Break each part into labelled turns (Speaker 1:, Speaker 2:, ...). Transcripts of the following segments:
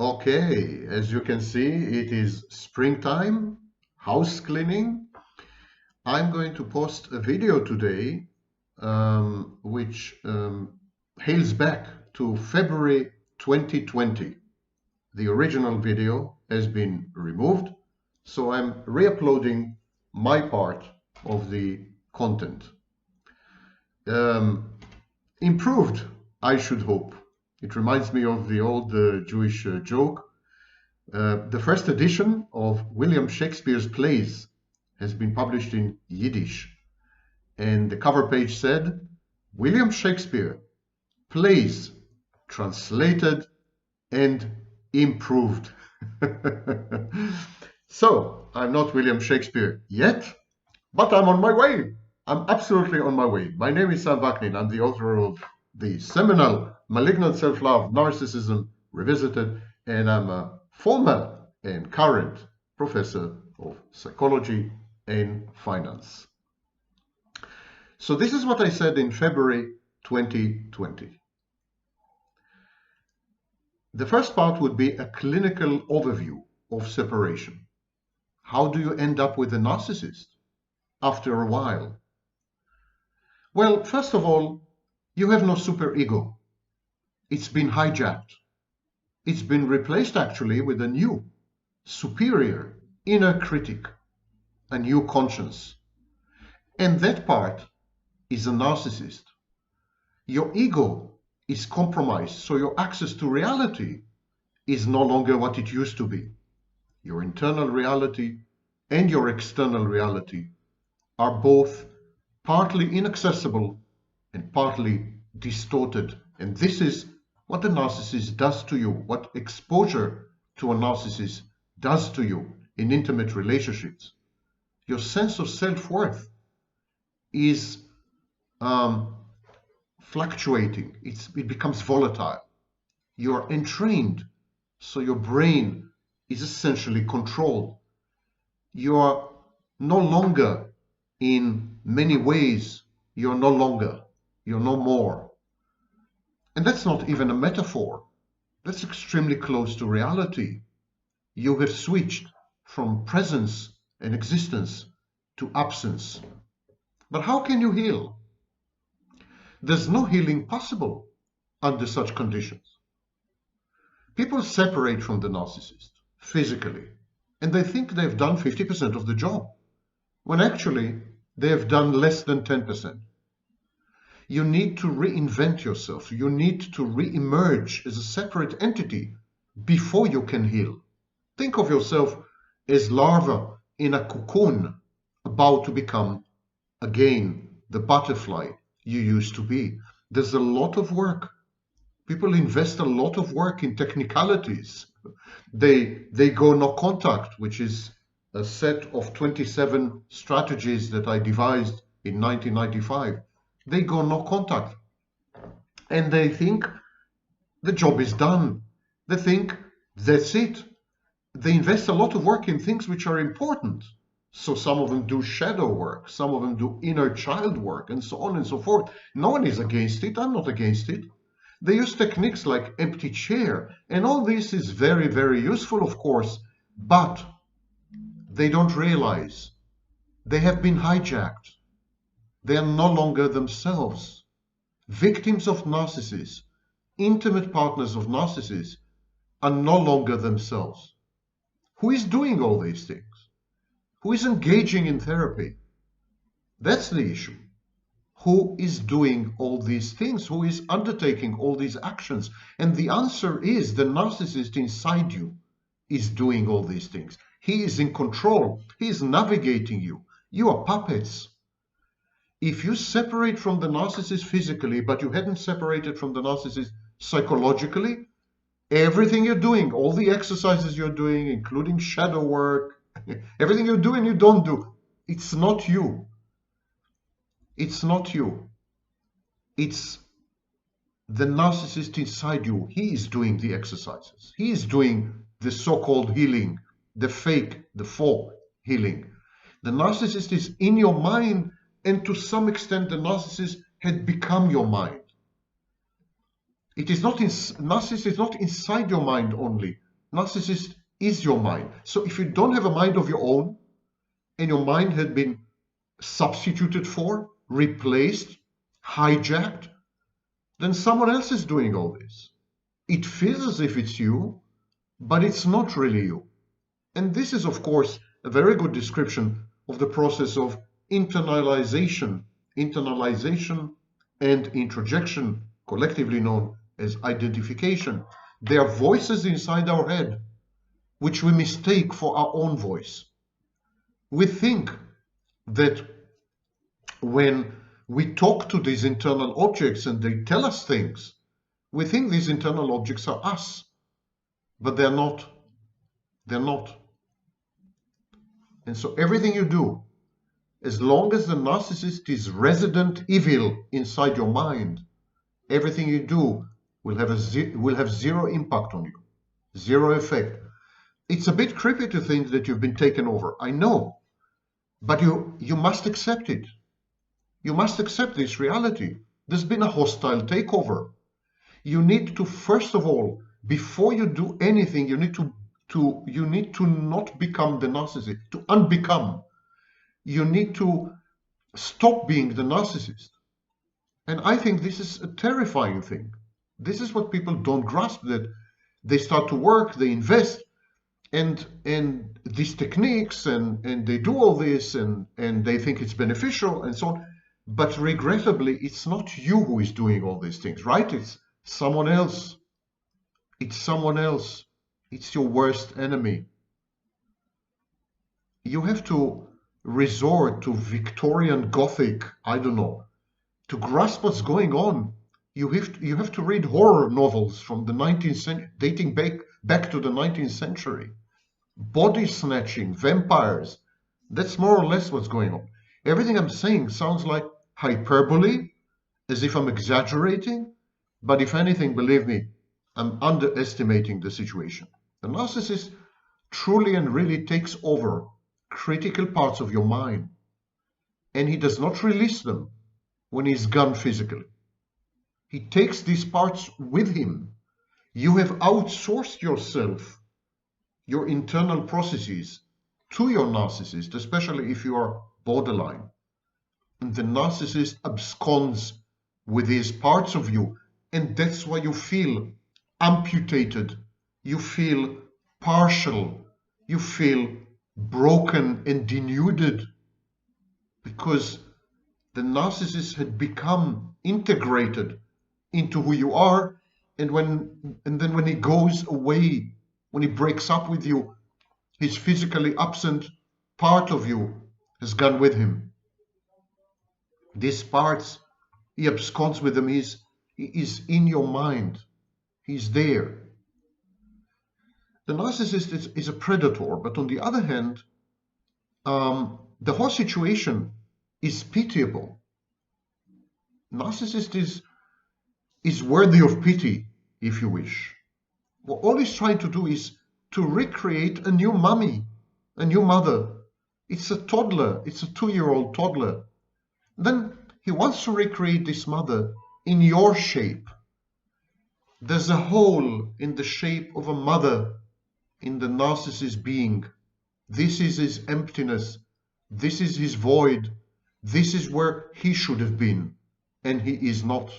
Speaker 1: Okay, as you can see, it is springtime, house cleaning. I'm going to post a video today which hails back to February 2020. The original video has been removed, so I'm re-uploading my part of the content. Improved, I should hope. It reminds me of the old Jewish joke. The first edition of William Shakespeare's plays has been published in Yiddish, and the cover page said, William Shakespeare, plays translated and improved. So, I'm not William Shakespeare yet, but I'm on my way. I'm absolutely on my way. My name is Sam Vaknin. I'm the author of the seminal Malignant Self-Love, Narcissism Revisited, and I'm a former and current professor of psychology and finance. So this is what I said in February 2020. The first part would be a clinical overview of separation. How do you end up with a narcissist after a while? Well, first of all, you have no superego. It's been hijacked. It's been replaced actually with a new, superior, inner critic, a new conscience. And that part is a narcissist. Your ego is compromised, so your access to reality is no longer what it used to be. Your internal reality and your external reality are both partly inaccessible and partly distorted. And this is what the narcissist does to you, what exposure to a narcissist does to you in intimate relationships. Your sense of self-worth is fluctuating. It becomes volatile. You are entrained, so your brain is essentially controlled. You are no longer, in many ways, you're no longer, you're no more. And that's not even a metaphor. That's extremely close to reality. You have switched from presence and existence to absence. But how can you heal? There's no healing possible under such conditions. People separate from the narcissist physically, and they think they've done 50% of the job, when actually they have done less than 10%. You need to reinvent yourself. You need to re-emerge as a separate entity before you can heal. Think of yourself as larva in a cocoon about to become again the butterfly you used to be. There's a lot of work. People invest a lot of work in technicalities. They go no contact, which is a set of 27 strategies that I devised in 1995. They go no contact. And they think the job is done. They think that's it. They invest a lot of work in things which are important. So some of them do shadow work, some of them do inner child work, and so on and so forth. No one is against it. I'm not against it. They use techniques like empty chair, and all this is very, very useful, of course, but they don't realize they have been hijacked. They are no longer themselves. Victims of narcissists, intimate partners of narcissists, are no longer themselves. Who is doing all these things? Who is engaging in therapy? That's the issue. Who is doing all these things? Who is undertaking all these actions? And the answer is the narcissist inside you is doing all these things. He is in control. He is navigating you. You are puppets. If you separate from the narcissist physically, but you hadn't separated from the narcissist psychologically, everything you're doing, all the exercises you're doing, including shadow work, everything you do and you don't do, it's not you. It's not you. It's the narcissist inside you. He is doing the exercises. He is doing the so-called healing, the fake, the faux healing. The narcissist is in your mind, and to some extent the narcissist had become your mind. It is not narcissist is not inside your mind only. Narcissist is your mind. So if you don't have a mind of your own, and your mind had been substituted for, replaced, hijacked, then someone else is doing all this. It feels as if it's you, but it's not really you. And this is, of course, a very good description of the process of internalization and introjection, collectively known as identification. They are voices inside our head, which we mistake for our own voice. We think that when we talk to these internal objects and they tell us things, we think these internal objects are us, but they're not. They're not. And so everything you do, as long as the narcissist is resident evil inside your mind, everything you do will have zero impact on you, zero effect. It's a bit creepy to think that you've been taken over, I know, but you must accept it. You must accept this reality. There's been a hostile takeover. You need to, first of all, before you do anything, you need to not become the narcissist, to unbecome. You need to stop being the narcissist. And I think this is a terrifying thing. This is what people don't grasp, that they start to work, they invest, and these techniques, and they do all this, and they think it's beneficial, and so on. But regrettably, it's not you who is doing all these things, right? It's someone else. It's someone else. It's your worst enemy. You have to resort to Victorian Gothic, I don't know, to grasp what's going on. You have to read horror novels from the 19th century, dating back to the 19th century. Body snatching, vampires. That's more or less what's going on. Everything I'm saying sounds like hyperbole, as if I'm exaggerating, but if anything, believe me, I'm underestimating the situation. The narcissist truly and really takes over critical parts of your mind, and he does not release them when he's gone physically. He takes these parts with him. You have outsourced yourself, your internal processes, to your narcissist, especially if you are borderline. And the narcissist absconds with these parts of you, and that's why you feel amputated, you feel partial, you feel broken and denuded, because the narcissist had become integrated into who you are, and then when he goes away, when he breaks up with you, his physically absent part of you has gone with him. These parts, he absconds with them. He is in your mind. He's there. The narcissist is a predator, but on the other hand, the whole situation is pitiable. Narcissist is worthy of pity, if you wish. Well, all he's trying to do is to recreate a new mummy, a new mother. It's a toddler. It's a 2-year-old toddler. Then he wants to recreate this mother in your shape. There's a hole in the shape of a mother in the narcissist being. This is his emptiness. This is his void. This is where he should have been, and he is not.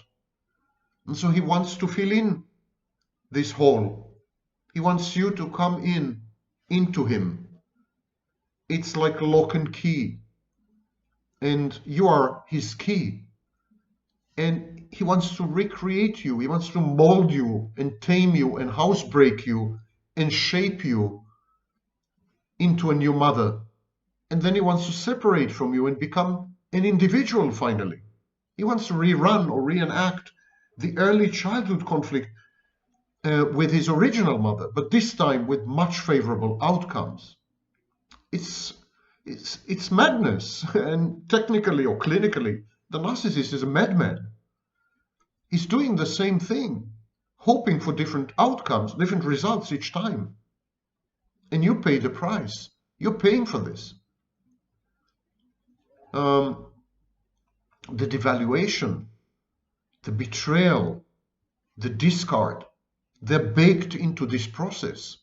Speaker 1: And so he wants to fill in this hole. He wants you to come into him. It's like lock and key, and you are his key. And he wants to recreate you. He wants to mold you and tame you and housebreak you and shape you into a new mother. And then he wants to separate from you and become an individual finally. He wants to rerun or reenact the early childhood conflict with his original mother, but this time with much favorable outcomes. It's madness, and technically or clinically, the narcissist is a madman. He's doing the same thing, hoping for different outcomes, different results each time. And you pay the price. You're paying for this. The devaluation, the betrayal, the discard, they're baked into this process.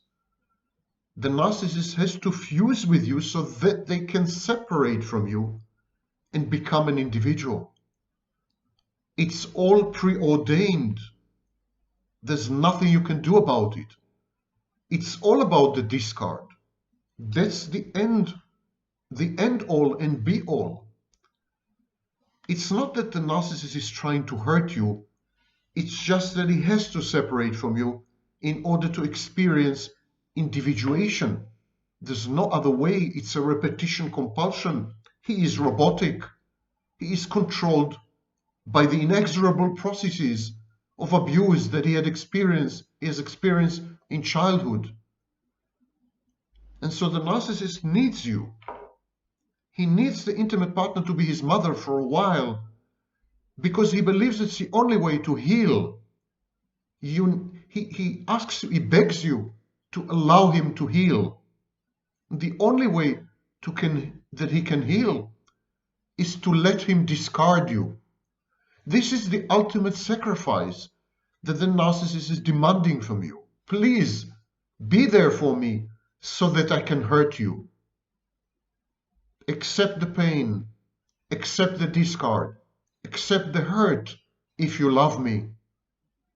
Speaker 1: The narcissist has to fuse with you so that they can separate from you and become an individual. It's all preordained. There's nothing you can do about it. It's all about the discard. That's the end all and be all. It's not that the narcissist is trying to hurt you. It's just that he has to separate from you in order to experience individuation. There's no other way. It's a repetition compulsion. He is robotic. He is controlled by the inexorable processes of abuse that he has experienced in childhood. And so the narcissist needs you. He needs the intimate partner to be his mother for a while because he believes it's the only way to heal. He asks you, he begs you to allow him to heal. The only way that he can heal is to let him discard you. This is the ultimate sacrifice that the narcissist is demanding from you. Please be there for me so that I can hurt you. Accept the pain, accept the discard, accept the hurt if you love me,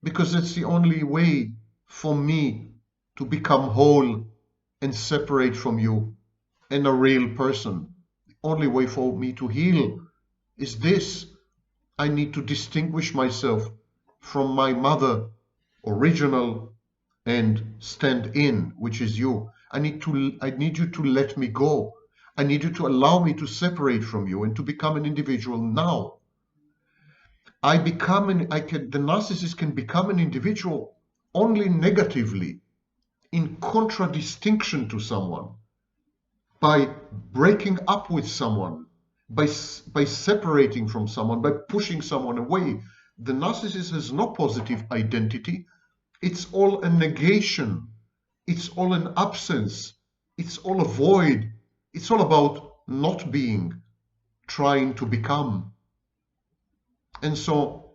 Speaker 1: because it's the only way for me to become whole and separate from you and a real person. The only way for me to heal is this. I need to distinguish myself from my mother, original and stand in, which is you. I need you to let me go. I need you to allow me to separate from you and to become an individual now. The narcissist can become an individual only negatively, in contradistinction to someone, by breaking up with someone, by separating from someone, by pushing someone away. The narcissist has no positive identity. It's all a negation. It's all an absence. It's all a void. It's all about not being, trying to become. And so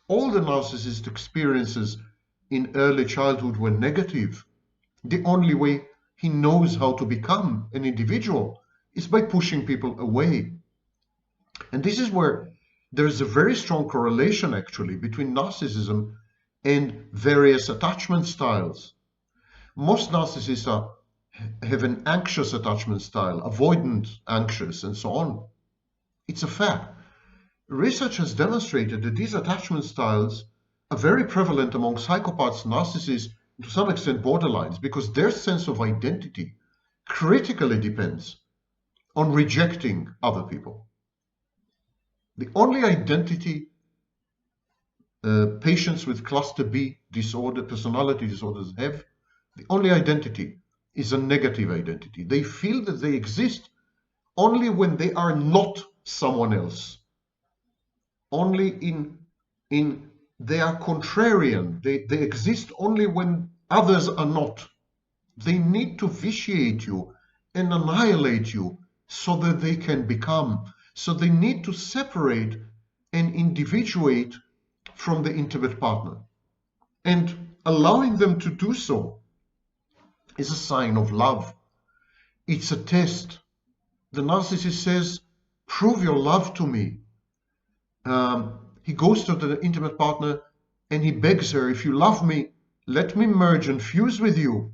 Speaker 1: all the narcissist experiences in early childhood were negative. The only way he knows how to become an individual is by pushing people away. And this is where there is a very strong correlation actually between narcissism and various attachment styles. Most narcissists have an anxious attachment style, avoidant, anxious, and so on. It's a fact. Research has demonstrated that these attachment styles are very prevalent among psychopaths, narcissists, and to some extent borderlines, because their sense of identity critically depends on rejecting other people. The only identity patients with cluster B disorder, personality disorders have, the only identity is a negative identity. They feel that they exist only when they are not someone else. Only they are contrarian. They exist only when others are not. They need to vitiate you and annihilate you so that they can become. So they need to separate and individuate from the intimate partner. And allowing them to do so is a sign of love. It's a test. The narcissist says, prove your love to me. He goes to the intimate partner and he begs her, if you love me, let me merge and fuse with you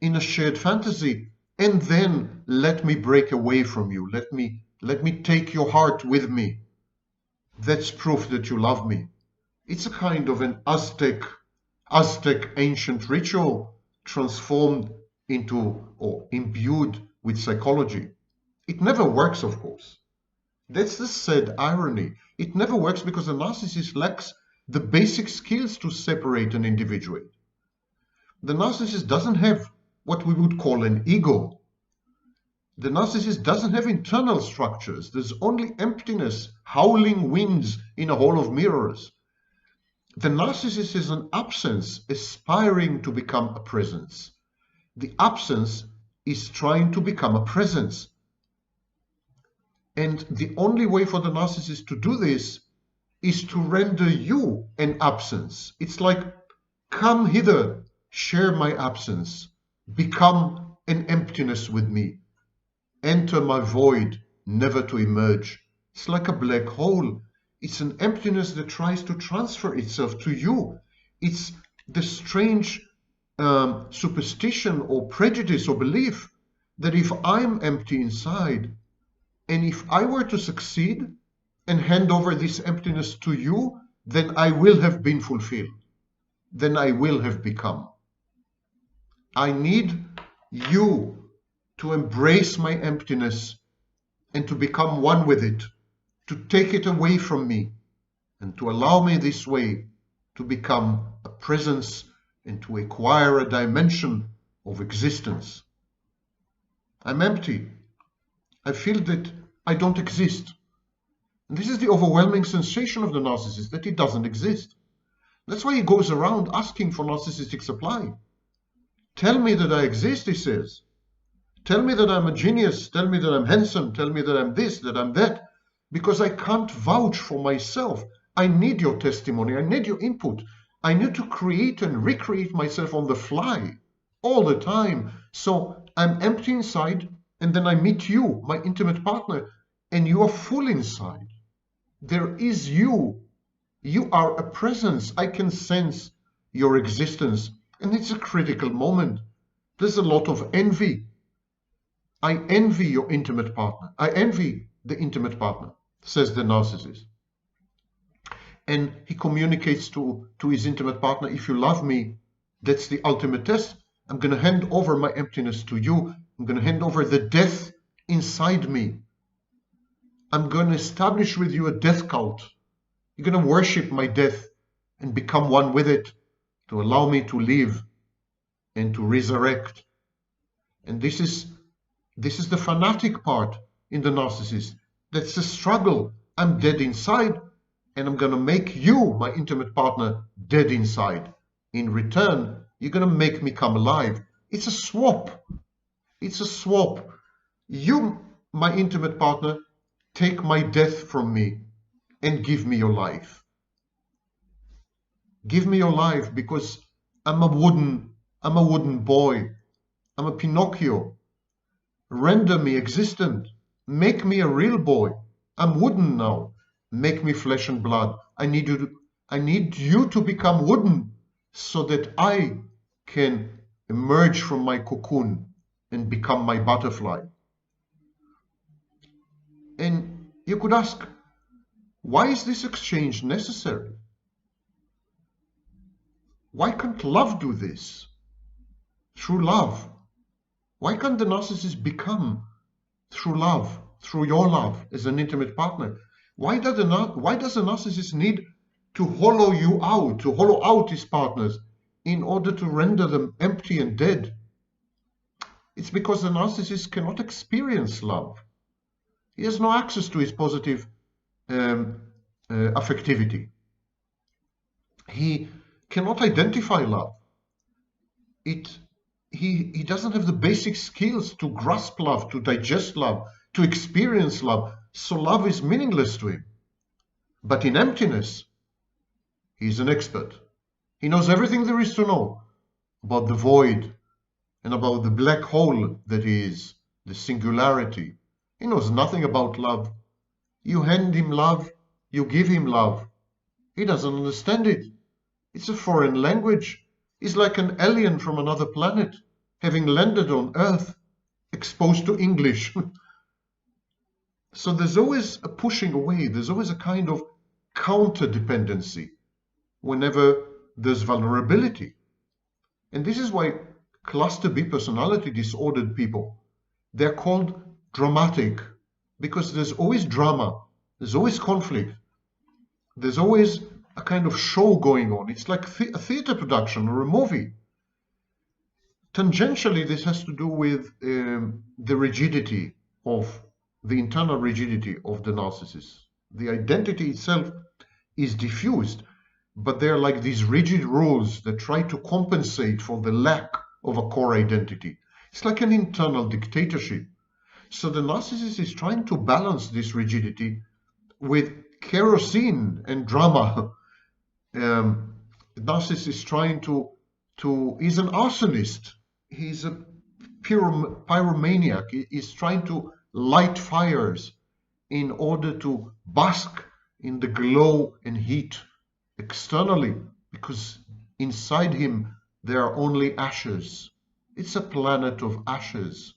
Speaker 1: in a shared fantasy, and then let me break away from you. Let me take your heart with me. That's proof that you love me. It's a kind of an Aztec ancient ritual transformed into or imbued with psychology. It never works, of course. That's the sad irony. It never works because the narcissist lacks the basic skills to separate and individuate. The narcissist doesn't have what we would call an ego. The narcissist doesn't have internal structures. There's only emptiness, howling winds in a hall of mirrors. The narcissist is an absence aspiring to become a presence. The absence is trying to become a presence. And the only way for the narcissist to do this is to render you an absence. It's like, come hither, share my absence, become an emptiness with me. Enter my void, never to emerge. It's like a black hole. It's an emptiness that tries to transfer itself to you. It's the strange superstition or prejudice or belief that if I'm empty inside, and if I were to succeed and hand over this emptiness to you, then I will have been fulfilled. Then I will have become. I need you to embrace my emptiness and to become one with it, to take it away from me, and to allow me this way to become a presence and to acquire a dimension of existence. I'm empty. I feel that I don't exist. And this is the overwhelming sensation of the narcissist, that he doesn't exist. That's why he goes around asking for narcissistic supply. Tell me that I exist, he says. Tell me that I'm a genius. Tell me that I'm handsome. Tell me that I'm this, that I'm that. Because I can't vouch for myself. I need your testimony. I need your input. I need to create and recreate myself on the fly all the time. So I'm empty inside, and then I meet you, my intimate partner, and you are full inside. There is you. You are a presence. I can sense your existence. And it's a critical moment. There's a lot of envy. I envy your intimate partner. I envy the intimate partner, says the narcissist. And he communicates to his intimate partner, if you love me, that's the ultimate test. I'm going to hand over my emptiness to you. I'm going to hand over the death inside me. I'm going to establish with you a death cult. You're going to worship my death and become one with it to allow me to live and to resurrect. And this is the fanatic part in the narcissist. That's the struggle. I'm dead inside, and I'm going to make you, my intimate partner, dead inside. In return, you're going to make me come alive. It's a swap. It's a swap. You, my intimate partner, take my death from me and give me your life. Give me your life, because I'm a wooden boy. I'm a Pinocchio. Render me existent. Make me a real boy. I'm wooden now. Make me flesh and blood. I need you to become wooden so that I can emerge from my cocoon and become my butterfly. And you could ask, why is this exchange necessary? Why can't love do this? Through love. Why can't the narcissist become through love, through your love as an intimate partner? Why does a narcissist need to hollow you out, to hollow out his partners in order to render them empty and dead? It's because the narcissist cannot experience love. He has no access to his positive affectivity. He cannot identify love. He doesn't have the basic skills to grasp love, to digest love, to experience love. So love is meaningless to him. But in emptiness, he's an expert. He knows everything there is to know about the void and about the black hole that is the singularity. He knows nothing about love. You hand him love, you give him love. He doesn't understand it. It's a foreign language. He's like an alien from another planet, having landed on Earth, exposed to English. So there's always a pushing away. There's always a kind of counter-dependency whenever there's vulnerability. And this is why cluster B personality disordered people, they're called dramatic, because there's always drama, there's always conflict, there's always a kind of show going on. It's like a theater production or a movie. Tangentially, this has to do with the rigidity of the internal rigidity of the narcissist. The identity itself is diffused, but they're like these rigid rules that try to compensate for the lack of a core identity. It's like an internal dictatorship. So the narcissist is trying to balance this rigidity with kerosene and drama. The narcissist is trying he's an arsonist. He's a pyromaniac. He is trying to light fires in order to bask in the glow and heat externally, because inside him there are only ashes. It's a planet of ashes.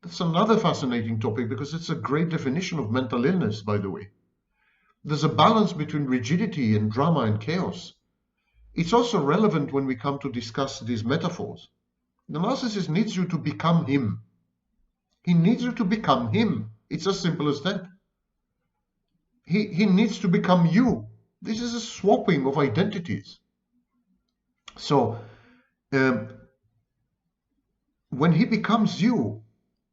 Speaker 1: That's another fascinating topic, because it's a great definition of mental illness, by the way. There's a balance between rigidity and drama and chaos. It's also relevant when we come to discuss these metaphors. The narcissist needs you to become him. He needs you to become him. It's as simple as that. He needs to become you. This is a swapping of identities. So, when he becomes you,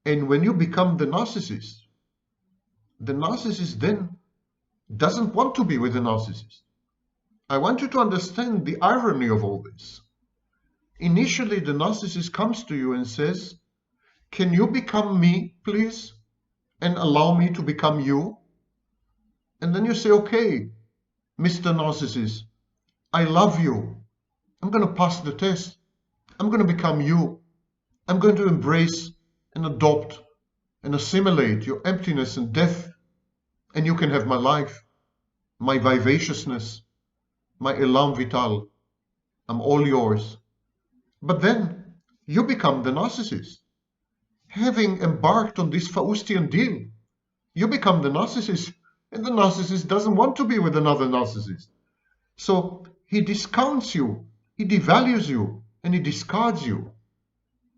Speaker 1: and when you become the narcissist then doesn't want to be with the narcissist. I want you to understand the irony of all this. Initially, the narcissist comes to you and says, "Can you become me, please, and allow me to become you?" And then you say, "Okay, Mr. Narcissist, I love you. I'm going to pass the test. I'm going to become you. I'm going to embrace and adopt and assimilate your emptiness and death, and you can have my life, my vivaciousness, my élan vital. I'm all yours." But then you become the narcissist. Having embarked on this Faustian deal, you become the narcissist, and the narcissist doesn't want to be with another narcissist. So he discounts you, he devalues you, and he discards you.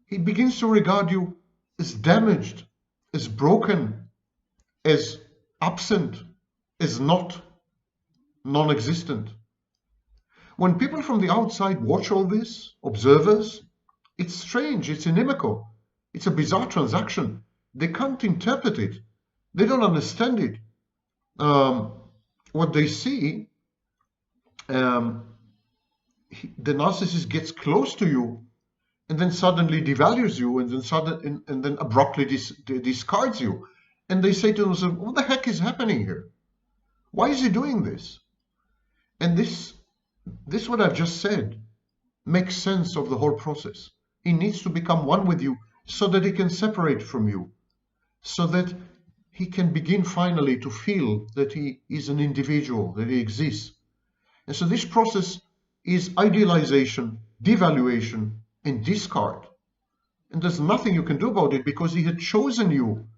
Speaker 1: He begins to regard you as damaged, as broken, as absent, as not non-existent. When people from the outside watch all this, observers, it's strange, it's inimical, it's a bizarre transaction. They can't interpret it. They don't understand it. What they see, the narcissist gets close to you and then suddenly devalues you and then abruptly discards you. And they say to themselves, "What the heck is happening here? Why is he doing this?" And this what I've just said makes sense of the whole process. He needs to become one with you so that he can separate from you, so that he can begin finally to feel that he is an individual, that he exists. And so this process is idealization, devaluation, and discard. And there's nothing you can do about it, because he had chosen you.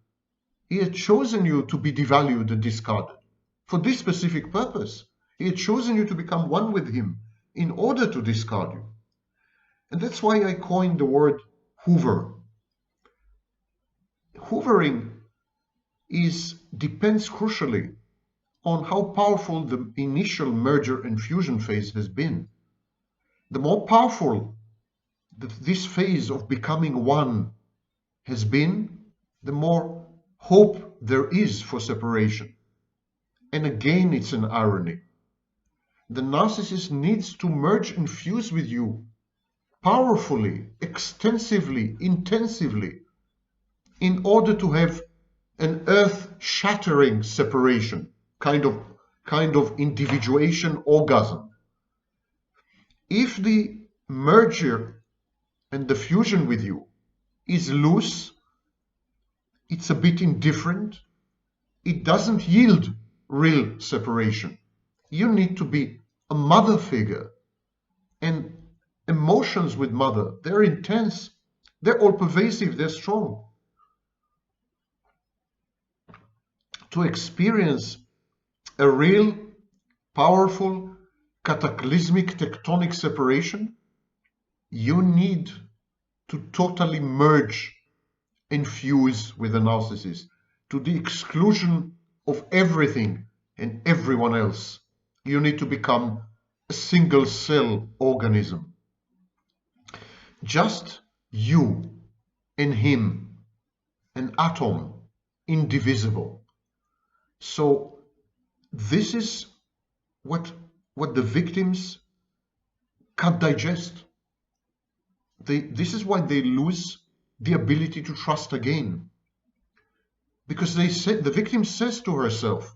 Speaker 1: He had chosen you to be devalued and discarded for this specific purpose. He had chosen you to become one with him in order to discard you. And that's why I coined the word hoover. Hoovering depends crucially on how powerful the initial merger and fusion phase has been. The more powerful that this phase of becoming one has been, the more hope there is for separation. And again, it's an irony. The narcissist needs to merge and fuse with you powerfully, extensively, intensively, in order to have an earth-shattering separation, kind of individuation orgasm. If the merger and the fusion with you is loose, it's a bit indifferent, it doesn't yield real separation. You need to be a mother figure, and emotions with mother, they're intense, they're all pervasive, they're strong. To experience a real, powerful, cataclysmic tectonic separation, you need to totally merge and fuse with the narcissist to the exclusion of everything and everyone else. You need to become a single cell organism. Just you and him, an atom, indivisible. So this is what the victims can't digest. This is why they lose the ability to trust again. Because the victim says to herself,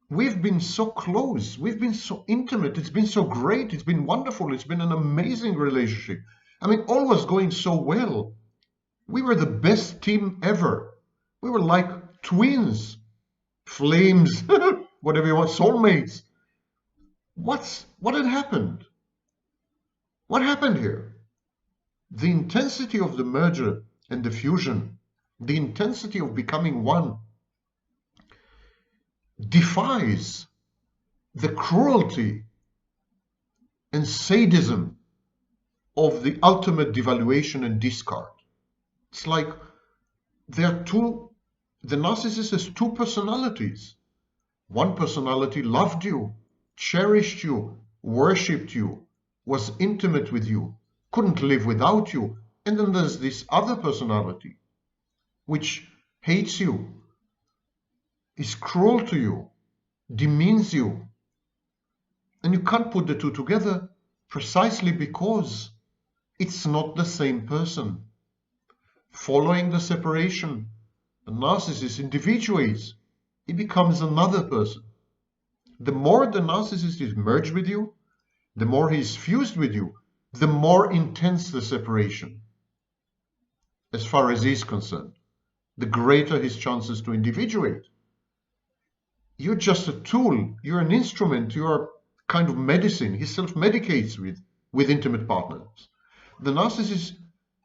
Speaker 1: "We've been so close, we've been so intimate, it's been so great, it's been wonderful, it's been an amazing relationship. I mean, all was going so well. We were the best team ever. We were like twins, flames, whatever you want, soulmates. What had happened? What happened here? The intensity of the merger and the fusion, the intensity of becoming one, defies the cruelty and sadism of the ultimate devaluation and discard. It's like the narcissist has two personalities. One personality loved you, cherished you, worshipped you, was intimate with you, couldn't live without you. And then there's this other personality which hates you, is cruel to you, demeans you. And you can't put the two together precisely because it's not the same person. Following the separation, the narcissist individuates. He becomes another person. The more the narcissist is merged with you, the more he is fused with you, the more intense the separation. As far as he is concerned, the greater his chances to individuate. You're just a tool, you're an instrument, you're kind of medicine. He self-medicates with intimate partners. The narcissist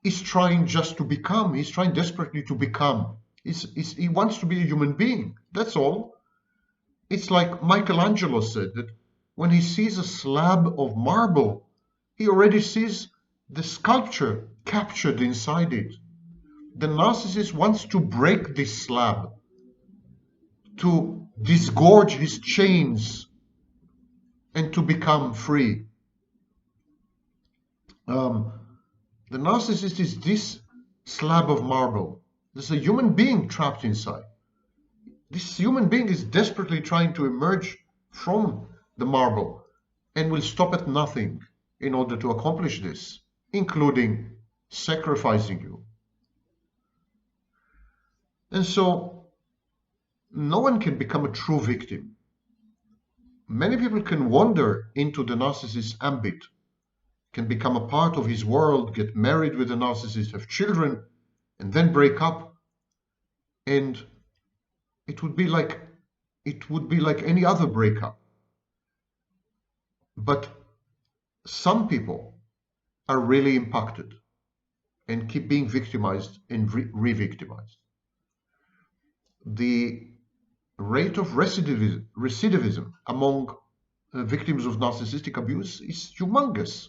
Speaker 1: is trying just to become, he's trying desperately to become. He wants to be a human being, that's all. It's like Michelangelo said, that when he sees a slab of marble, he already sees the sculpture captured inside it. The narcissist wants to break this slab, to disgorge his chains, and to become free. The narcissist is this slab of marble. There's a human being trapped inside. This human being is desperately trying to emerge from the marble and will stop at nothing in order to accomplish this, including sacrificing you. And so no one can become a true victim. Many people can wander into the narcissist's ambit, can become a part of his world, get married with the narcissist, have children, and then break up. And it would be like any other breakup. But some people are really impacted and keep being victimized and re-victimized. The rate of recidivism among victims of narcissistic abuse is humongous.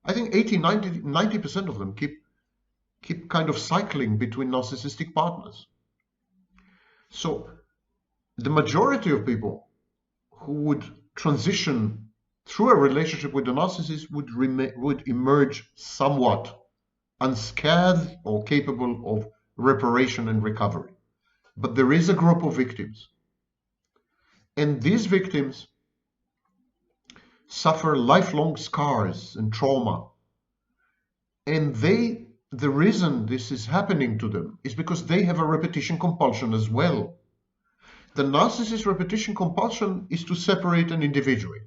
Speaker 1: I think 90% of them keep kind of cycling between narcissistic partners. So the majority of people who would transition through a relationship with the narcissist would emerge somewhat unscathed or capable of reparation and recovery. But there is a group of victims, and these victims suffer lifelong scars and trauma. And the reason this is happening to them is because they have a repetition compulsion as well. The narcissist repetition compulsion is to separate and individuate.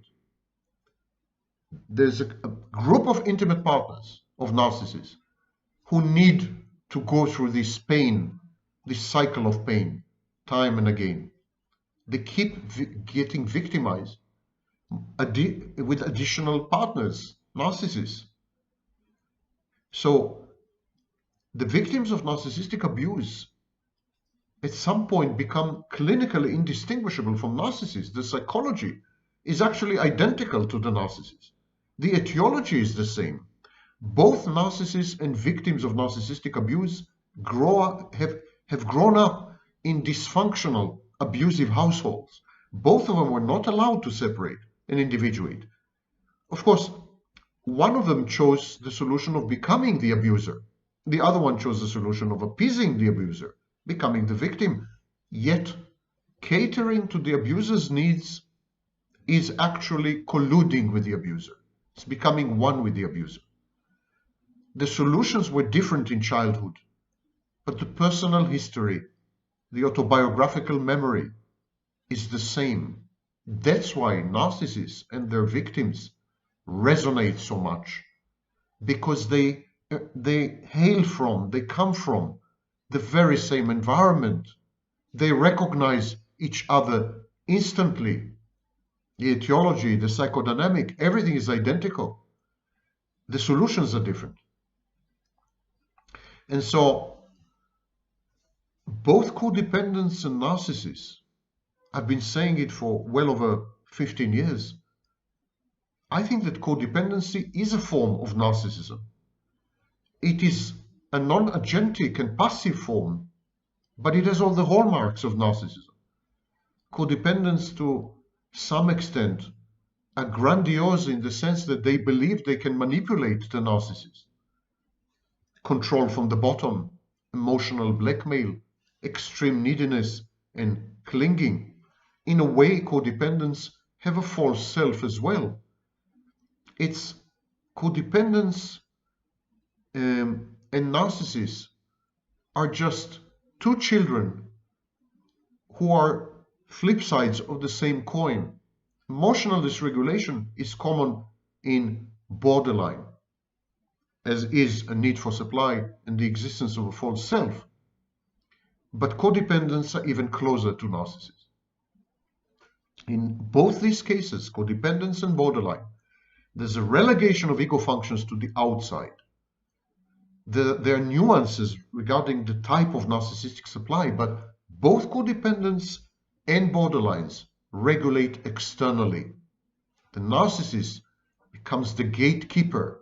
Speaker 1: There's a group of intimate partners of narcissists who need to go through this pain, this cycle of pain, time and again. They keep getting victimized with additional partners, narcissists. So the victims of narcissistic abuse at some point become clinically indistinguishable from narcissists. The psychology is actually identical to the narcissist. The etiology is the same. Both narcissists and victims of narcissistic abuse have grown up in dysfunctional, abusive households. Both of them were not allowed to separate and individuate. Of course, one of them chose the solution of becoming the abuser. The other one chose the solution of appeasing the abuser, becoming the victim. Yet, catering to the abuser's needs is actually colluding with the abuser. It's becoming one with the abuser. The solutions were different in childhood, but the personal history, the autobiographical memory is the same. That's why narcissists and their victims resonate so much, because they they hail from, they come from the very same environment. They recognize each other instantly. The etiology, the psychodynamic, everything is identical. The solutions are different. And so both codependents and narcissists, I've been saying it for well over 15 years. I think that codependency is a form of narcissism. It is a non-agentic and passive form, but it has all the hallmarks of narcissism. Codependents, to some extent, are grandiose in the sense that they believe they can manipulate the narcissist. Control from the bottom, emotional blackmail, extreme neediness, and clinging. In a way, codependents have a false self as well. It's codependents and narcissists are just two children who are flip sides of the same coin. Emotional dysregulation is common in borderline, as is a need for supply and the existence of a false self. But codependents are even closer to narcissists. In both these cases, codependence and borderline, there's a relegation of ego functions to the outside. There are nuances regarding the type of narcissistic supply, but both codependents and borderlines regulate externally. The narcissist becomes the gatekeeper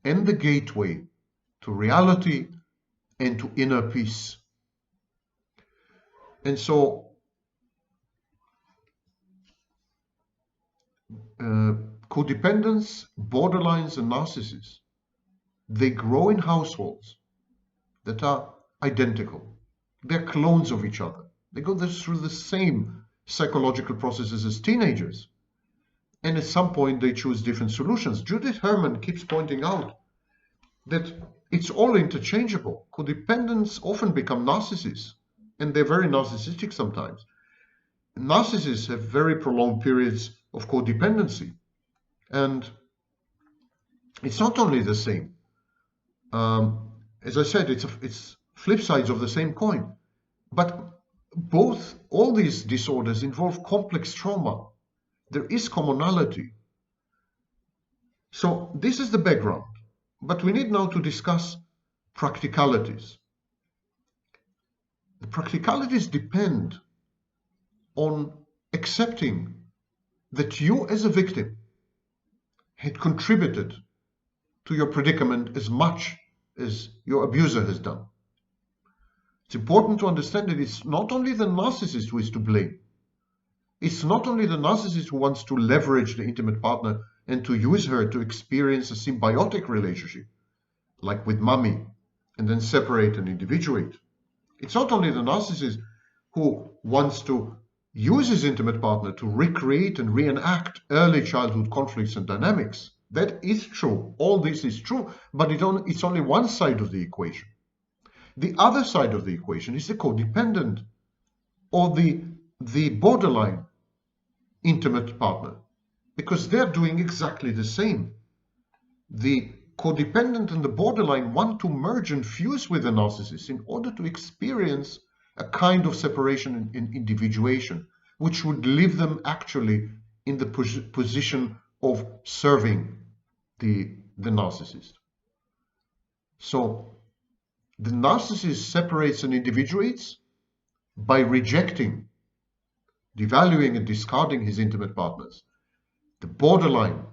Speaker 1: and the gateway to reality and to inner peace. And so codependents, borderlines, and narcissists, they grow in households that are identical. They're clones of each other. They go through the same psychological processes as teenagers. And at some point, they choose different solutions. Judith Herman keeps pointing out that it's all interchangeable. Codependents often become narcissists, and they're very narcissistic sometimes. Narcissists have very prolonged periods of codependency. And it's not only the same. As I said, it's flip sides of the same coin. But all these disorders involve complex trauma. There is commonality. So this is the background. But we need now to discuss practicalities. The practicalities depend on accepting that you as a victim had contributed to your predicament as much as your abuser has done. It's important to understand that it's not only the narcissist who is to blame. It's not only the narcissist who wants to leverage the intimate partner and to use her to experience a symbiotic relationship, like with mommy, and then separate and individuate. It's not only the narcissist who wants to use his intimate partner to recreate and reenact early childhood conflicts and dynamics. That is true. All this is true, but it's only one side of the equation. The other side of the equation is the codependent or the borderline intimate partner, because they're doing exactly the same. The codependent and the borderline want to merge and fuse with the narcissist in order to experience a kind of separation and individuation, which would leave them actually in the position of serving the narcissist. So the narcissist separates and individuates by rejecting, devaluing, and discarding his intimate partners. The borderline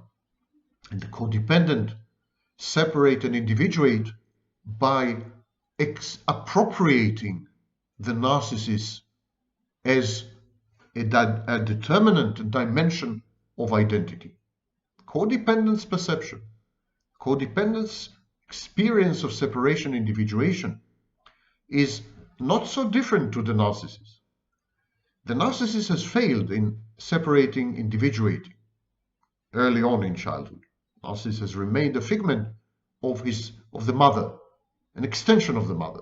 Speaker 1: and the codependent separate and individuate by appropriating the narcissist as a determinant and dimension of identity. Codependent's perception, codependent's experience of separation, individuation, is not so different to the narcissist. The narcissist has failed in separating, individuating early on in childhood. Narcissist has remained a figment of the mother, an extension of the mother.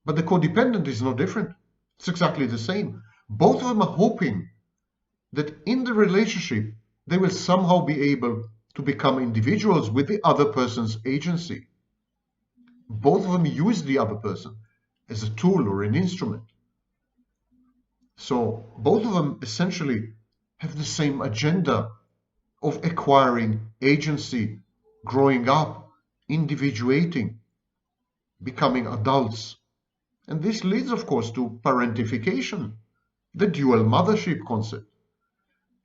Speaker 1: But the codependent is no different. It's exactly the same. Both of them are hoping that in the relationship they will somehow be able to become individuals with the other person's agency. Both of them use the other person as a tool or an instrument. So both of them essentially have the same agenda of acquiring agency, growing up, individuating, becoming adults. And this leads, of course, to parentification, the dual mothership concept.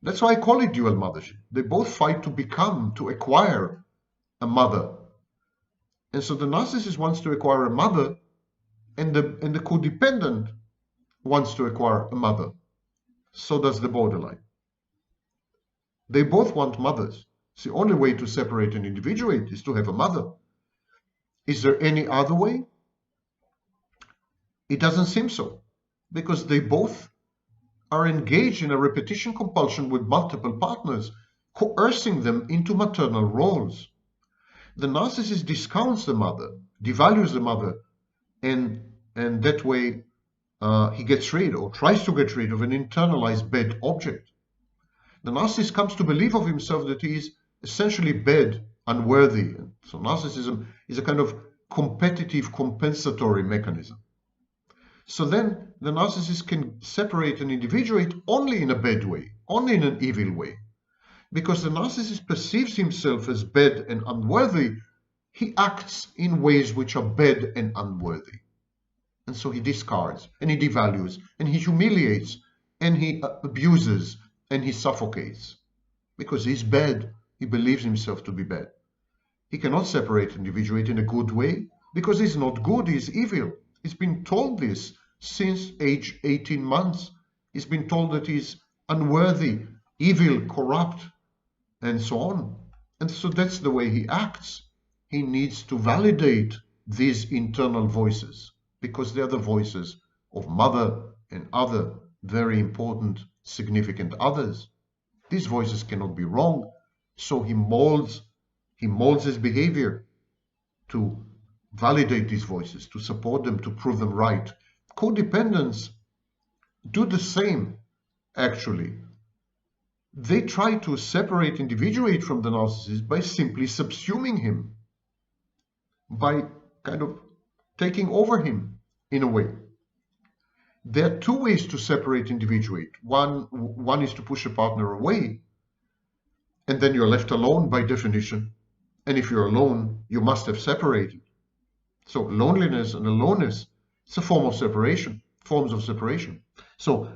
Speaker 1: That's why I call it dual mothership. They both fight to become, to acquire a mother. And so the narcissist wants to acquire a mother, and the codependent wants to acquire a mother. So does the borderline. They both want mothers. It's the only way to separate and individuate is to have a mother. Is there any other way? It doesn't seem so, because they both are engaged in a repetition compulsion with multiple partners, coercing them into maternal roles. The narcissist discounts the mother, devalues the mother, and that way he gets rid or tries to get rid of an internalized bad object. The narcissist comes to believe of himself that he is essentially bad, unworthy. So narcissism is a kind of competitive compensatory mechanism. So then the narcissist can separate and individuate only in a bad way, only in an evil way. Because the narcissist perceives himself as bad and unworthy, he acts in ways which are bad and unworthy. And so he discards, and he devalues, and he humiliates, and he abuses, and he suffocates. Because he's bad, he believes himself to be bad. He cannot separate and individuate in a good way, because he's not good, he's evil. He's been told this since age 18 months. He's been told that he's unworthy, evil, corrupt, and so on. And so that's the way he acts. He needs to validate these internal voices, because they are the voices of mother and other very important, significant others. These voices cannot be wrong, so he molds his behavior to validate these voices, to support them, to prove them right. Codependents do the same, actually. They try to separate, individuate from the narcissist by simply subsuming him, by kind of taking over him in a way. There are two ways to separate, individuate. One is to push a partner away, and then you're left alone by definition. And if you're alone, you must have separated. So loneliness and aloneness, it's a form of separation, forms of separation. So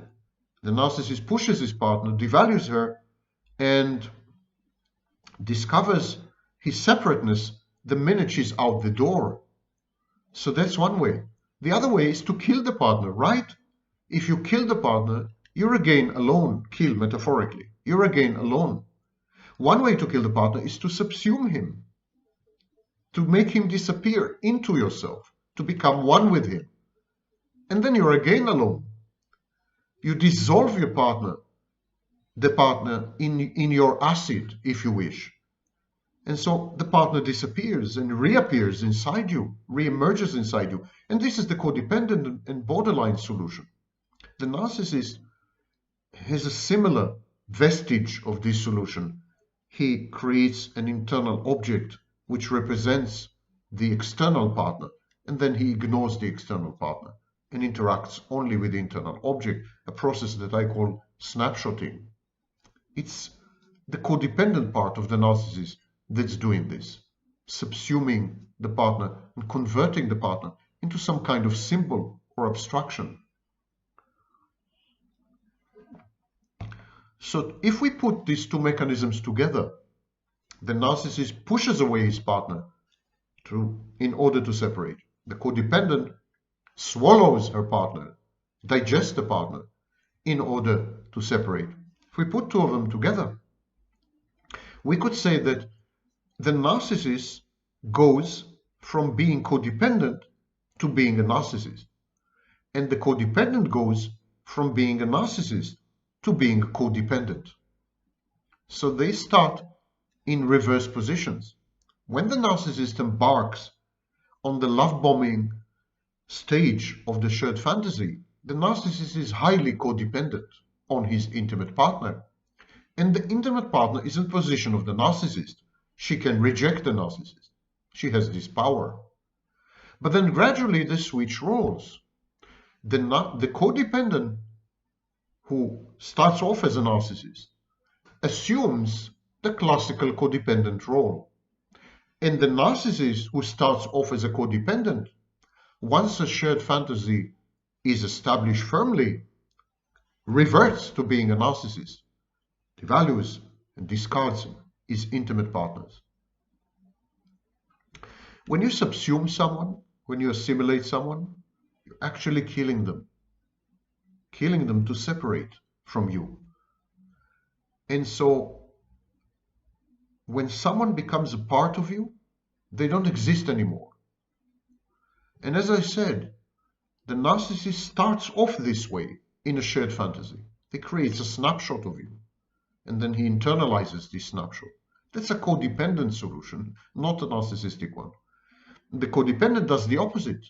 Speaker 1: the narcissist pushes his partner, devalues her, and discovers his separateness the minute she's out the door. So that's one way. The other way is to kill the partner, right? If you kill the partner, you're again alone. Kill, metaphorically. You're again alone. One way to kill the partner is to subsume him, to make him disappear into yourself, to become one with him. And then you're again alone. You dissolve your partner, the partner, in your acid, if you wish. And so the partner disappears and reappears inside you, reemerges inside you. And this is the codependent and borderline solution. The narcissist has a similar vestige of this solution. He creates an internal object which represents the external partner, and then he ignores the external partner and interacts only with the internal object, a process that I call snapshotting. It's the codependent part of the narcissist that's doing this, subsuming the partner and converting the partner into some kind of symbol or abstraction. So if we put these two mechanisms together, the narcissist pushes away his partner in order to separate. The codependent swallows her partner, digests the partner in order to separate. If we put two of them together, we could say that the narcissist goes from being codependent to being a narcissist, and the codependent goes from being a narcissist to being codependent. So they start in reverse positions. When the narcissist embarks on the love bombing stage of the shared fantasy, the narcissist is highly codependent on his intimate partner. And the intimate partner is in position of the narcissist. She can reject the narcissist. She has this power. But then gradually they switch roles. The codependent who starts off as a narcissist assumes the classical codependent role. And the narcissist who starts off as a codependent, once a shared fantasy is established firmly, reverts to being a narcissist, devalues and discards his intimate partners. When you subsume someone, when you assimilate someone, you're actually killing them to separate from you. And so when someone becomes a part of you, they don't exist anymore. And as I said, the narcissist starts off this way in a shared fantasy. He creates a snapshot of you, and then he internalizes this snapshot. That's a codependent solution, not a narcissistic one. The codependent does the opposite.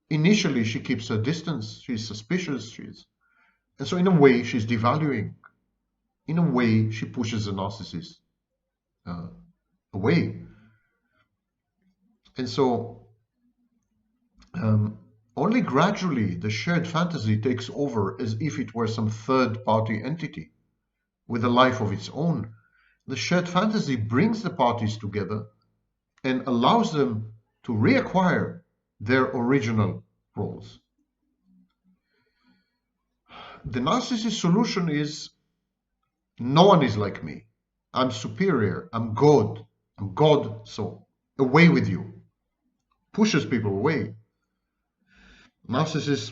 Speaker 1: Initially, she keeps her distance, she's suspicious, and so in a way, she's devaluing. In a way, she pushes the narcissist away. And so only gradually the shared fantasy takes over as if it were some third-party entity with a life of its own. The shared fantasy brings the parties together and allows them to reacquire their original roles. The narcissist solution is, no one is like me. I'm superior. I'm God. So away with you. Pushes people away. Narcissists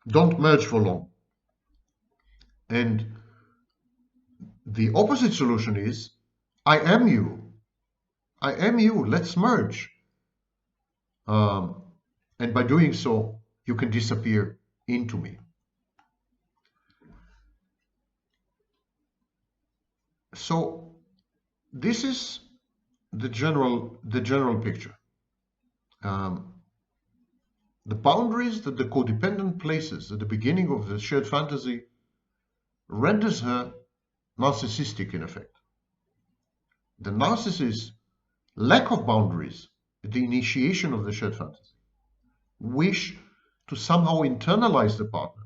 Speaker 1: don't merge for long. And the opposite solution is, I am you. I am you. Let's merge. And by doing so, you can disappear into me. So this is the general picture. The boundaries that the codependent places at the beginning of the shared fantasy renders her narcissistic in effect. The narcissist's lack of boundaries at the initiation of the shared fantasy, wish to somehow internalize the partner,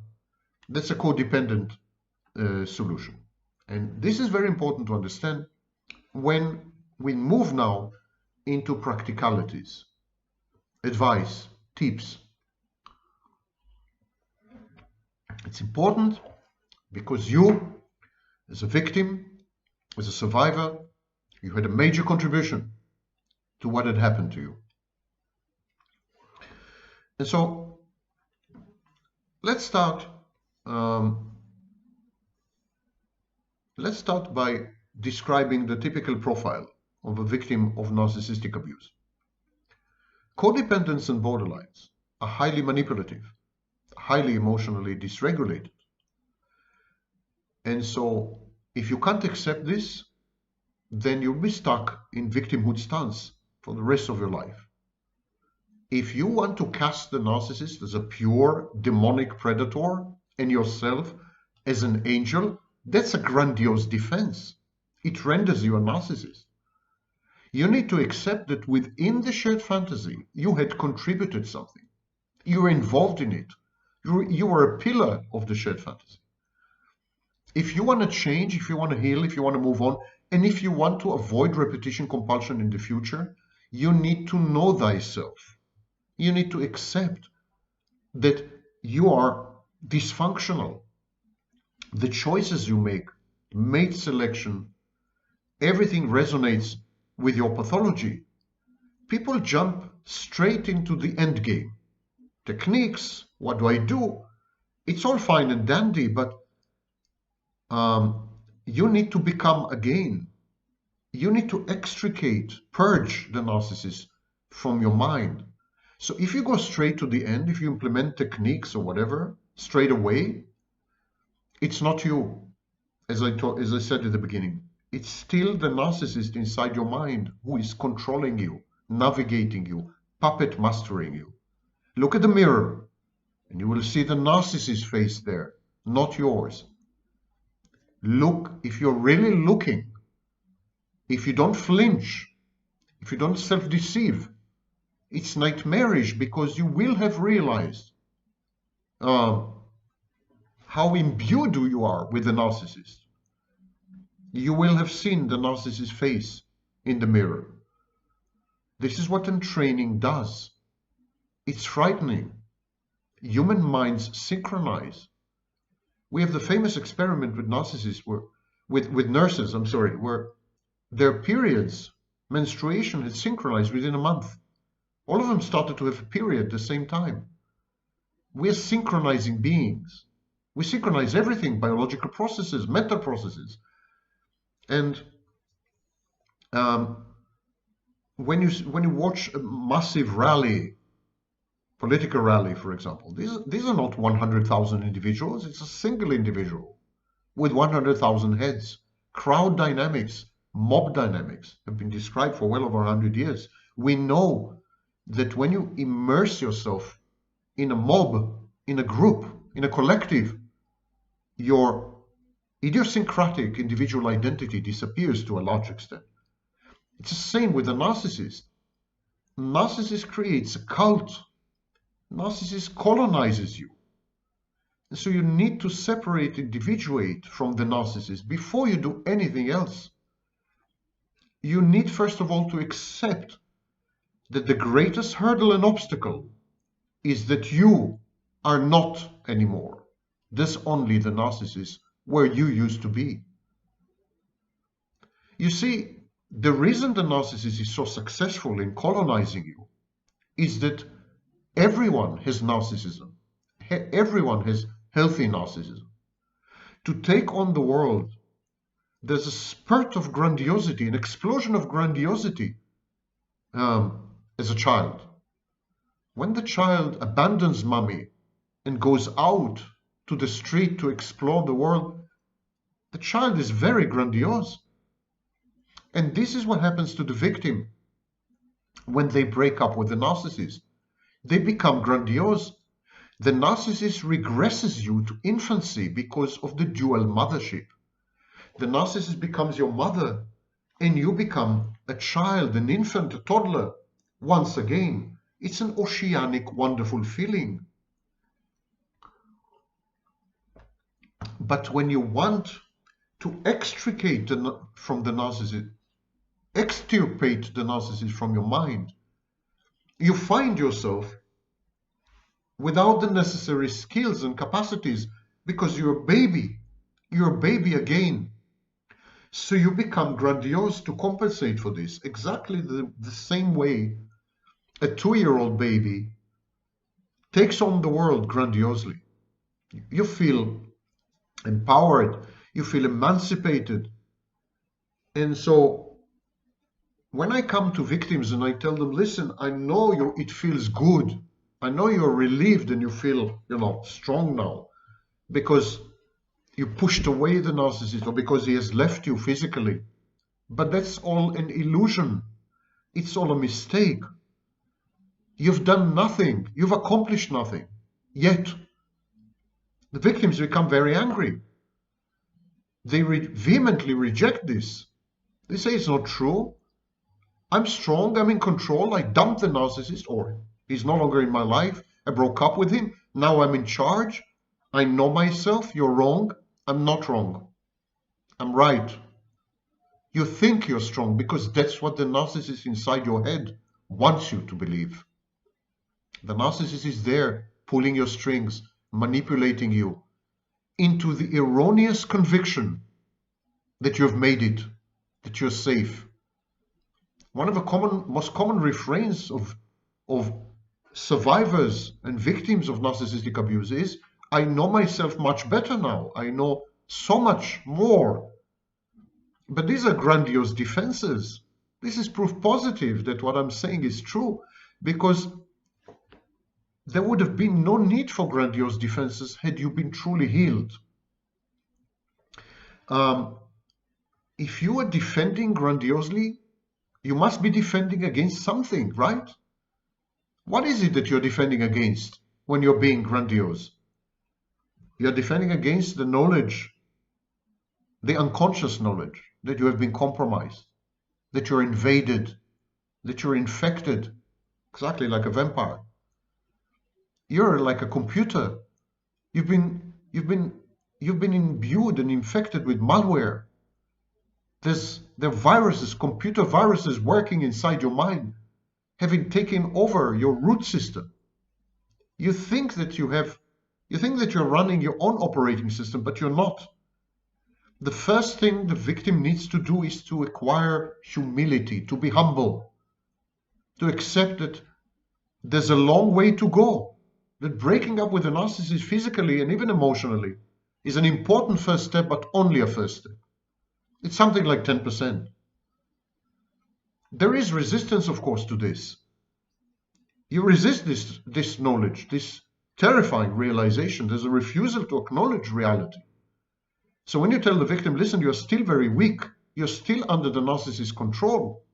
Speaker 1: that's a codependent solution. And this is very important to understand when we move now into practicalities, advice, tips. It's important because you, as a victim, as a survivor, you had a major contribution to what had happened to you. And so let's start by describing the typical profile of a victim of narcissistic abuse. Codependents and borderlines are highly manipulative, highly emotionally dysregulated. And so if you can't accept this, then you'll be stuck in victimhood stance for the rest of your life. If you want to cast the narcissist as a pure demonic predator and yourself as an angel, that's a grandiose defense. It renders you a narcissist. You need to accept that within the shared fantasy, you had contributed something. You were involved in it. You were a pillar of the shared fantasy. If you want to change, if you want to heal, if you want to move on, and if you want to avoid repetition compulsion in the future, you need to know thyself. You need to accept that you are dysfunctional. The choices you make, mate selection, everything resonates with your pathology. People jump straight into the end game. Techniques, what do I do? It's all fine and dandy, but you need to become again. You need to extricate, purge the narcissist from your mind. So if you go straight to the end, if you implement techniques or whatever straight away, it's not you. As I said at the beginning, it's still the narcissist inside your mind who is controlling you, navigating you, puppet mastering you. Look at the mirror and you will see the narcissist face there, not yours. Look, if you're really looking, if you don't flinch, if you don't self-deceive, It's nightmarish because you will have realized uh, how imbued you are with the narcissist. You will have seen the narcissist's face in the mirror. This is what entraining does. It's frightening. Human minds synchronize. We have the famous experiment with narcissists, with nurses, where their periods, menstruation had synchronized within a month. All of them started to have a period at the same time. We're synchronizing beings. We synchronize everything, biological processes, mental processes. And when you watch a massive rally, political rally, for example, these are not 100,000 individuals. It's a single individual with 100,000 heads. Crowd dynamics, mob dynamics have been described for well over 100 years. We know that when you immerse yourself in a mob, in a group, in a collective, your idiosyncratic individual identity disappears to a large extent. It's the same with a narcissist. Narcissist creates a cult. Narcissist colonizes you. And so you need to separate, individuate from the narcissist before you do anything else. You need, first of all, to accept that the greatest hurdle and obstacle is that you are not anymore. This only the narcissist where you used to be. You see, the reason the narcissist is so successful in colonizing you is that everyone has narcissism. Everyone has healthy narcissism. To take on the world, there's a spurt of grandiosity, an explosion of grandiosity as a child. When the child abandons mommy and goes out to the street to explore the world, the child is very grandiose. And this is what happens to the victim when they break up with the narcissist. They become grandiose. The narcissist regresses you to infancy because of the dual mothership. The narcissist becomes your mother and you become a child, an infant, a toddler. Once again, it's an oceanic, wonderful feeling. But when you want to extricate from the narcissist, extirpate the narcissist from your mind, you find yourself without the necessary skills and capacities because you're a baby again. So you become grandiose to compensate for this, exactly the same way a 2-year-old baby takes on the world grandiosely. You feel empowered, you feel emancipated. And so when I come to victims and I tell them, listen, I know it feels good. I know you're relieved and you feel, strong now because you pushed away the narcissist or because he has left you physically. But that's all an illusion. It's all a mistake. You've done nothing. You've accomplished nothing. Yet, the victims become very angry. They vehemently reject this. They say it's not true. I'm strong. I'm in control. I dumped the narcissist, or he's no longer in my life. I broke up with him. Now I'm in charge. I know myself. You're wrong. I'm not wrong. I'm right. You think you're strong because that's what the narcissist inside your head wants you to believe. The narcissist is there pulling your strings, manipulating you into the erroneous conviction that you've made it, that you're safe. One of the most common refrains of survivors and victims of narcissistic abuse is, I know myself much better now. I know so much more. But these are grandiose defenses. This is proof positive that what I'm saying is true, because there would have been no need for grandiose defenses had you been truly healed. If you are defending grandiosely, you must be defending against something, right? What is it that you're defending against when you're being grandiose? You're defending against the knowledge, the unconscious knowledge that you have been compromised, that you're invaded, that you're infected, exactly like a vampire. You're like a computer. You've been you've been you've been imbued and infected with malware. There are viruses, computer viruses working inside your mind, having taken over your root system. You think that you're running your own operating system, but you're not. The first thing the victim needs to do is to acquire humility, to be humble, to accept that there's a long way to go, that breaking up with a narcissist physically and even emotionally is an important first step, but only a first step. It's something like 10%. There is resistance, of course, to this. You resist this knowledge, this terrifying realization. There's a refusal to acknowledge reality. So when you tell the victim, listen, you're still very weak, you're still under the narcissist's control,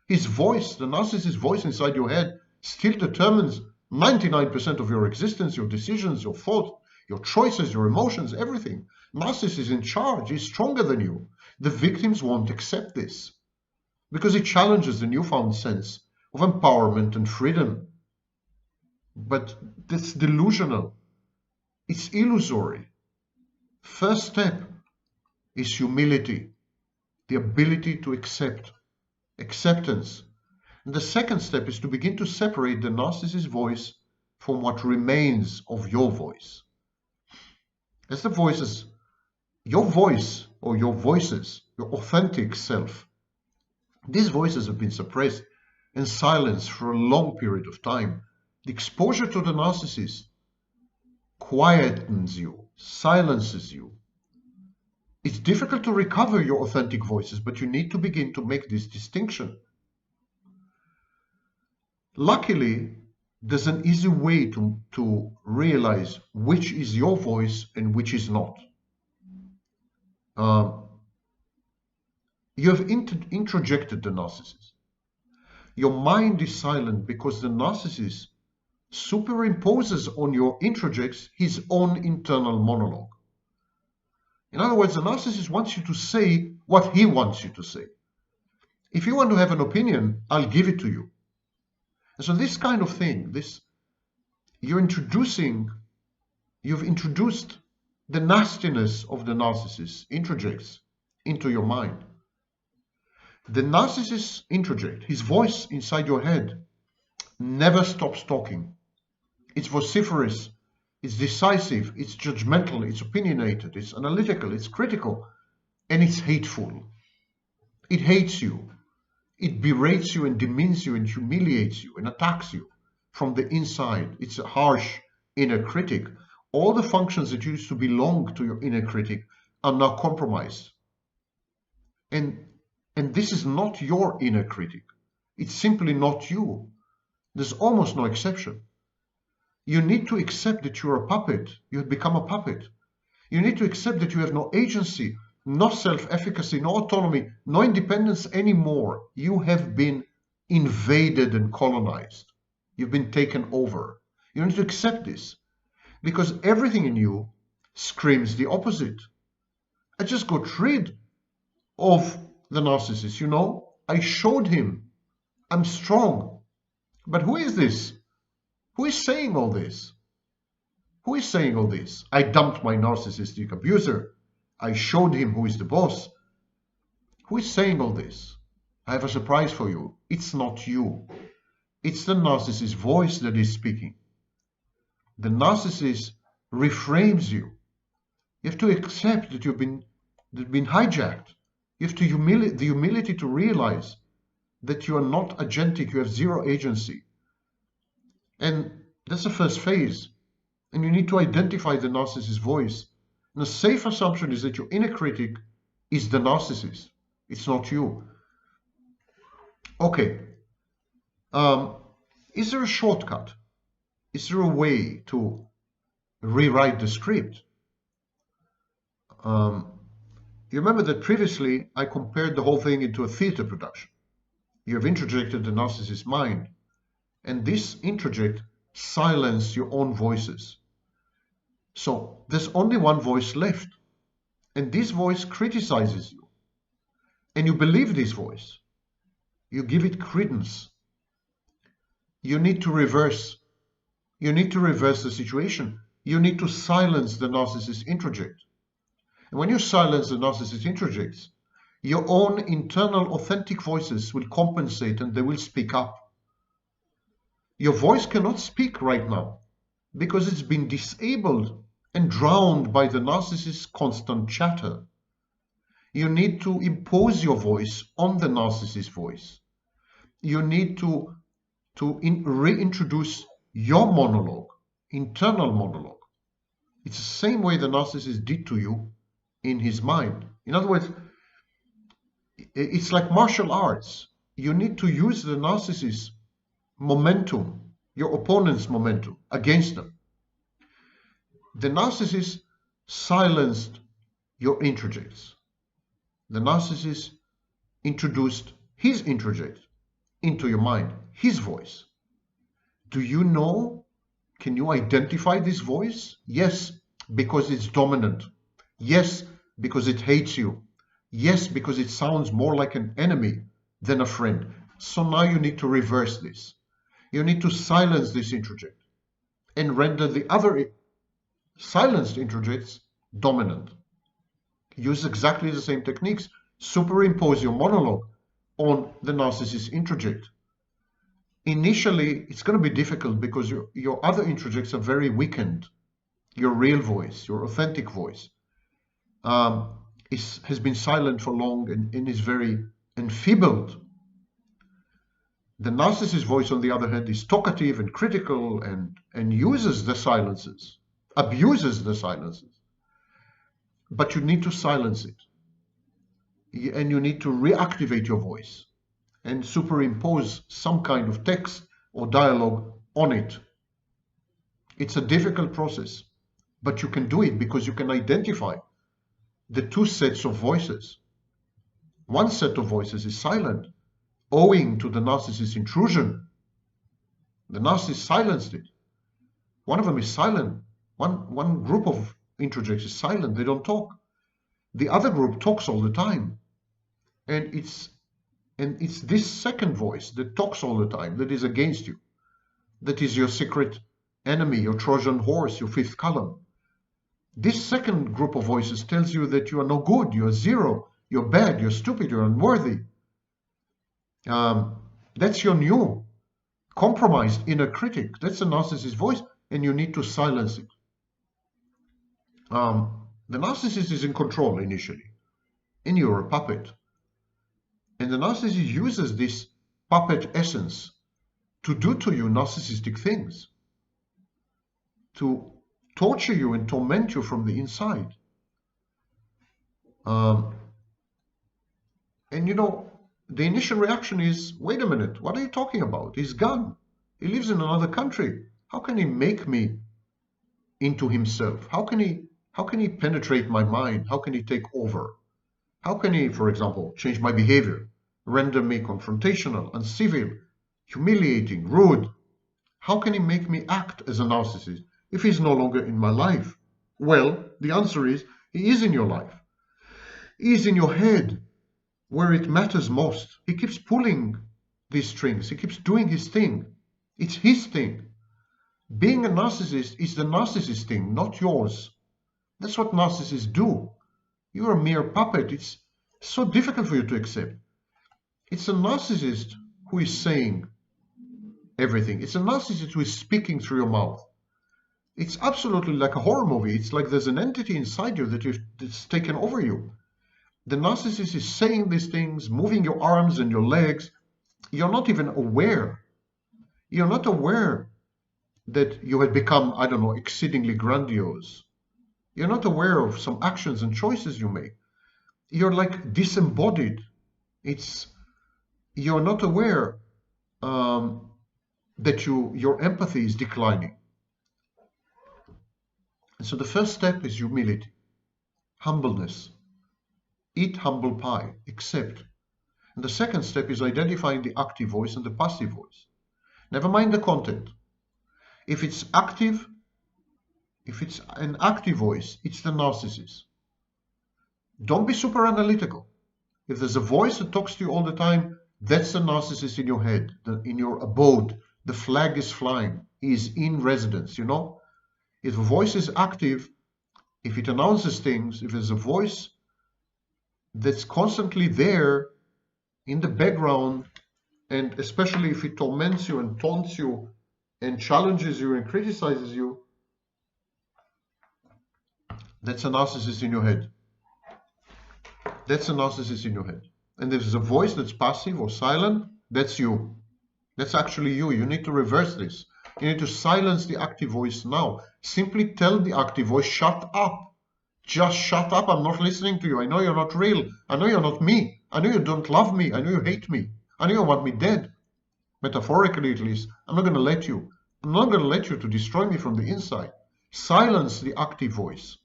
Speaker 1: his voice, the narcissist's voice inside your head, still determines 99% of your existence, your decisions, your thoughts, your choices, your emotions, everything. Narcissist is in charge, he's stronger than you. The victims won't accept this because it challenges the newfound sense of empowerment and freedom. But that's delusional. It's illusory. First step is humility, the ability to accept, acceptance. And the second step is to begin to separate the narcissist's voice from what remains of your voice. As the voices, your voice or your voices, your authentic self, these voices have been suppressed and silenced for a long period of time. The exposure to the narcissist quietens you, silences you. It's difficult to recover your authentic voices, but you need to begin to make this distinction. Luckily, there's an easy way to realize which is your voice and which is not. You have introjected the narcissist. Your mind is silent because the narcissist superimposes on your introjects his own internal monologue. In other words, the narcissist wants you to say what he wants you to say. If you want to have an opinion, I'll give it to you. And so this kind of thing, you've introduced the nastiness of the narcissist introjects into your mind. The narcissist introject, his voice inside your head, never stops talking. It's vociferous, it's decisive, it's judgmental, it's opinionated, it's analytical, it's critical, and it's hateful. It hates you. It berates you and demeans you and humiliates you and attacks you from the inside. It's a harsh inner critic. All the functions that used to belong to your inner critic are now compromised. And this is not your inner critic. It's simply not you. There's almost no exception. You need to accept that you're a puppet. You have become a puppet. You need to accept that you have no agency, no self-efficacy, no autonomy, no independence anymore. You have been invaded and colonized. You've been taken over. You need to accept this because everything in you screams the opposite. I just got rid of the narcissist, you know. I showed him I'm strong. But who is this? Who is saying all this? Who is saying all this? I dumped my narcissistic abuser. I showed him who is the boss. Who is saying all this? I have a surprise for you. It's not you. It's the narcissist's voice that is speaking. The narcissist reframes you. You have to accept that you've been hijacked. You have to the humility to realize that you are not agentic. You have zero agency. And that's the first phase. And you need to identify the narcissist's voice. And a safe assumption is that your inner critic is the narcissist. It's not you. Okay. Is there a shortcut? Is there a way to rewrite the script? You remember that previously I compared the whole thing into a theater production. You have introjected the narcissist's mind. And this introject silences your own voices. So there's only one voice left. And this voice criticizes you. And you believe this voice. You give it credence. You need to reverse. You need to reverse the situation. You need to silence the narcissist introject. And when you silence the narcissist introjects, your own internal authentic voices will compensate and they will speak up. Your voice cannot speak right now because it's been disabled and drowned by the narcissist's constant chatter. You need to impose your voice on the narcissist's voice. You need to reintroduce your monologue, internal monologue. It's the same way the narcissist did to you in his mind. In other words, it's like martial arts. You need to use the narcissist's momentum, your opponent's momentum, against them. The narcissist silenced your introjects. The narcissist introduced his introject into your mind, his voice. Do you know? Can you identify this voice? Yes, because it's dominant. Yes, because it hates you. Yes, because it sounds more like an enemy than a friend. So now you need to reverse this. You need to silence this introject and render the other silenced introjects dominant. Use exactly the same techniques. Superimpose your monologue on the narcissist introject. Initially, it's going to be difficult because your other introjects are very weakened. Your real voice, your authentic voice, has been silent for long and is very enfeebled. The narcissist voice, on the other hand, is talkative and critical and uses the silences, abuses the silences. But you need to silence it. And you need to reactivate your voice and superimpose some kind of text or dialogue on it. It's a difficult process, but you can do it because you can identify the two sets of voices. One set of voices is silent, owing to the narcissist's intrusion. The narcissist silenced it. One of them is silent. One group of introjects is silent. They don't talk. The other group talks all the time. And it's this second voice that talks all the time that is against you. That is your secret enemy, your Trojan horse, your fifth column. This second group of voices tells you that you are no good, you are zero, you're bad, you're stupid, you're unworthy. That's your new compromised inner critic. That's a narcissist voice, and you need to silence it. The narcissist is in control initially, and you're a puppet. And the narcissist uses this puppet essence to do to you narcissistic things, to torture you and torment you from the inside. And you know, the initial reaction is, wait a minute, what are you talking about? He's gone. He lives in another country. How can he make me into himself? How can he penetrate my mind? How can he take over? How can he, for example, change my behavior, render me confrontational, uncivil, humiliating, rude? How can he make me act as a narcissist if he's no longer in my life? Well, the answer is, he is in your life. He is in your head, where it matters most. He keeps pulling these strings. He keeps doing his thing. It's his thing. Being a narcissist is the narcissist thing, not yours. That's what narcissists do. You're a mere puppet. It's so difficult for you to accept. It's a narcissist who is saying everything. It's a narcissist who is speaking through your mouth. It's absolutely like a horror movie. It's like there's an entity inside you that's taken over you. The narcissist is saying these things, moving your arms and your legs. You're not even aware. You're not aware that you had become, I don't know, exceedingly grandiose. You're not aware of some actions and choices you make. You're like disembodied. You're not aware that your empathy is declining. And so the first step is humility, humbleness. Eat humble pie, accept. And the second step is identifying the active voice and the passive voice. Never mind the content. If it's an active voice, it's the narcissist. Don't be super analytical. If there's a voice that talks to you all the time, that's the narcissist in your head, in your abode, The flag is flying. He is in residence, you know? If a voice is active, if it announces things, if there's a voice that's constantly there in the background, and especially if it torments you and taunts you and challenges you and criticizes you, that's a narcissist in your head. That's a narcissist in your head. And if there's a voice that's passive or silent, that's you. That's actually you. You need to reverse this. You need to silence the active voice now. Simply tell the active voice, shut up. Just shut up. I'm not listening to you. I know you're not real. I know you're not me. I know you don't love me. I know you hate me. I know you want me dead. Metaphorically, at least. I'm not going to let you. I'm not going to let you to destroy me from the inside. Silence the active voice.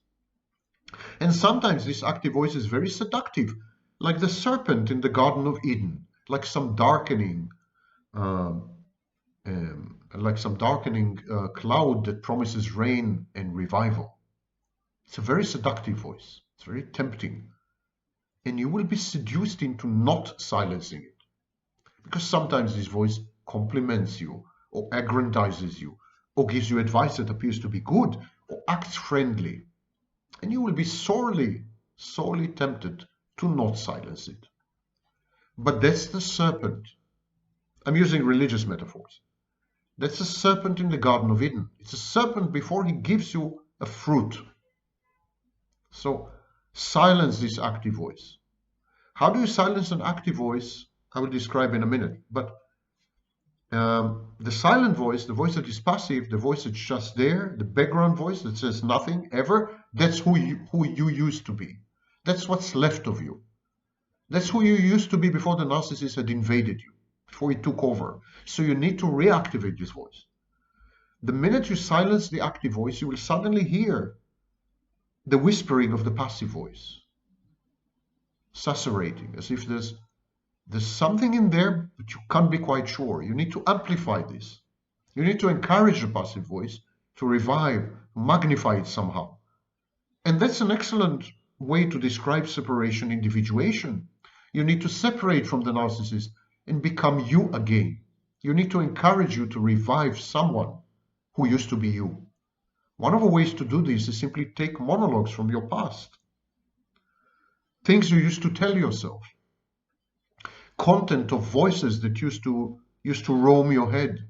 Speaker 1: And sometimes this active voice is very seductive, like the serpent in the Garden of Eden, like some darkening cloud that promises rain and revival. It's a very seductive voice. It's very tempting. And you will be seduced into not silencing it. Because sometimes this voice compliments you, or aggrandizes you, or gives you advice that appears to be good, or acts friendly. And you will be sorely, sorely tempted to not silence it. But that's the serpent. I'm using religious metaphors. That's a serpent in the Garden of Eden. It's a serpent before he gives you a fruit. So silence this active voice. How do you silence an active voice? I will describe in a minute. But the silent voice, the voice that is passive, the voice that's just there, the background voice that says nothing ever, that's who you used to be. That's what's left of you. That's who you used to be before the narcissist had invaded you, before he took over. So you need to reactivate this voice. The minute you silence the active voice, you will suddenly hear the whispering of the passive voice, susurrating, as if there's something in there, but you can't be quite sure. You need to amplify this. You need to encourage the passive voice to revive, magnify it somehow. And that's an excellent way to describe separation, individuation. You need to separate from the narcissist and become you again. You need to encourage you to revive someone who used to be you. One of the ways to do this is simply take monologues from your past. Things you used to tell yourself. Content of voices that used to roam your head.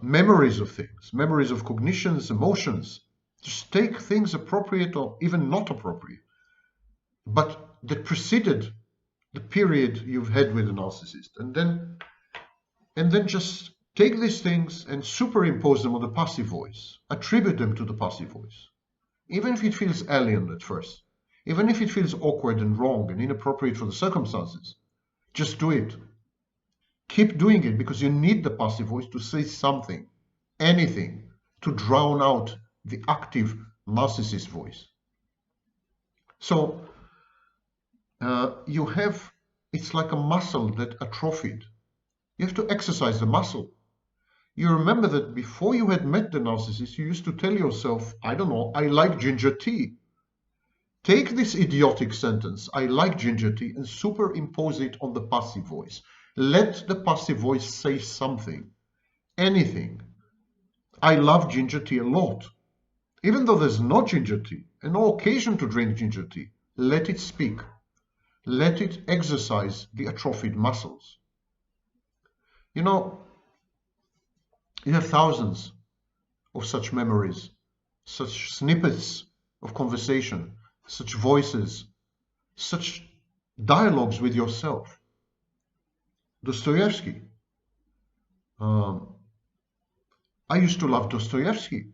Speaker 1: Memories of things, memories of cognitions, emotions. Just take things appropriate or even not appropriate, but that preceded the period you've had with a narcissist, and then just take these things and superimpose them on the passive voice, attribute them to the passive voice, even if it feels alien at first, even if it feels awkward and wrong and inappropriate for the circumstances. Just do it. Keep doing it, because you need the passive voice to say something, anything, to drown out the active narcissist voice. So it's like a muscle that atrophied. You have to exercise the muscle. You remember that before you had met the narcissist, you used to tell yourself, I don't know, I like ginger tea. Take this idiotic sentence, I like ginger tea, and superimpose it on the passive voice. Let the passive voice say something, anything. I love ginger tea a lot. Even though there's no ginger tea and no occasion to drink ginger tea, let it speak. Let it exercise the atrophied muscles. You know, you have thousands of such memories, such snippets of conversation, such voices, such dialogues with yourself. Dostoevsky. I used to love Dostoevsky.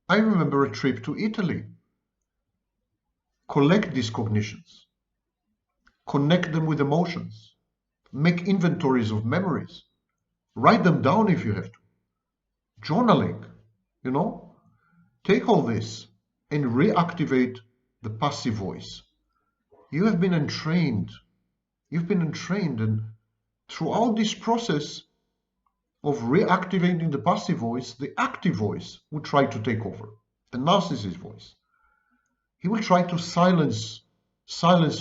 Speaker 1: I remember a trip to Italy. Collect these cognitions. Connect them with emotions. Make inventories of memories. Write them down if you have to. Journaling, you know. Take all this and reactivate the passive voice. You have been entrained. You've been entrained, and throughout this process of reactivating the passive voice, the active voice will try to take over, the narcissist voice. He will try to silence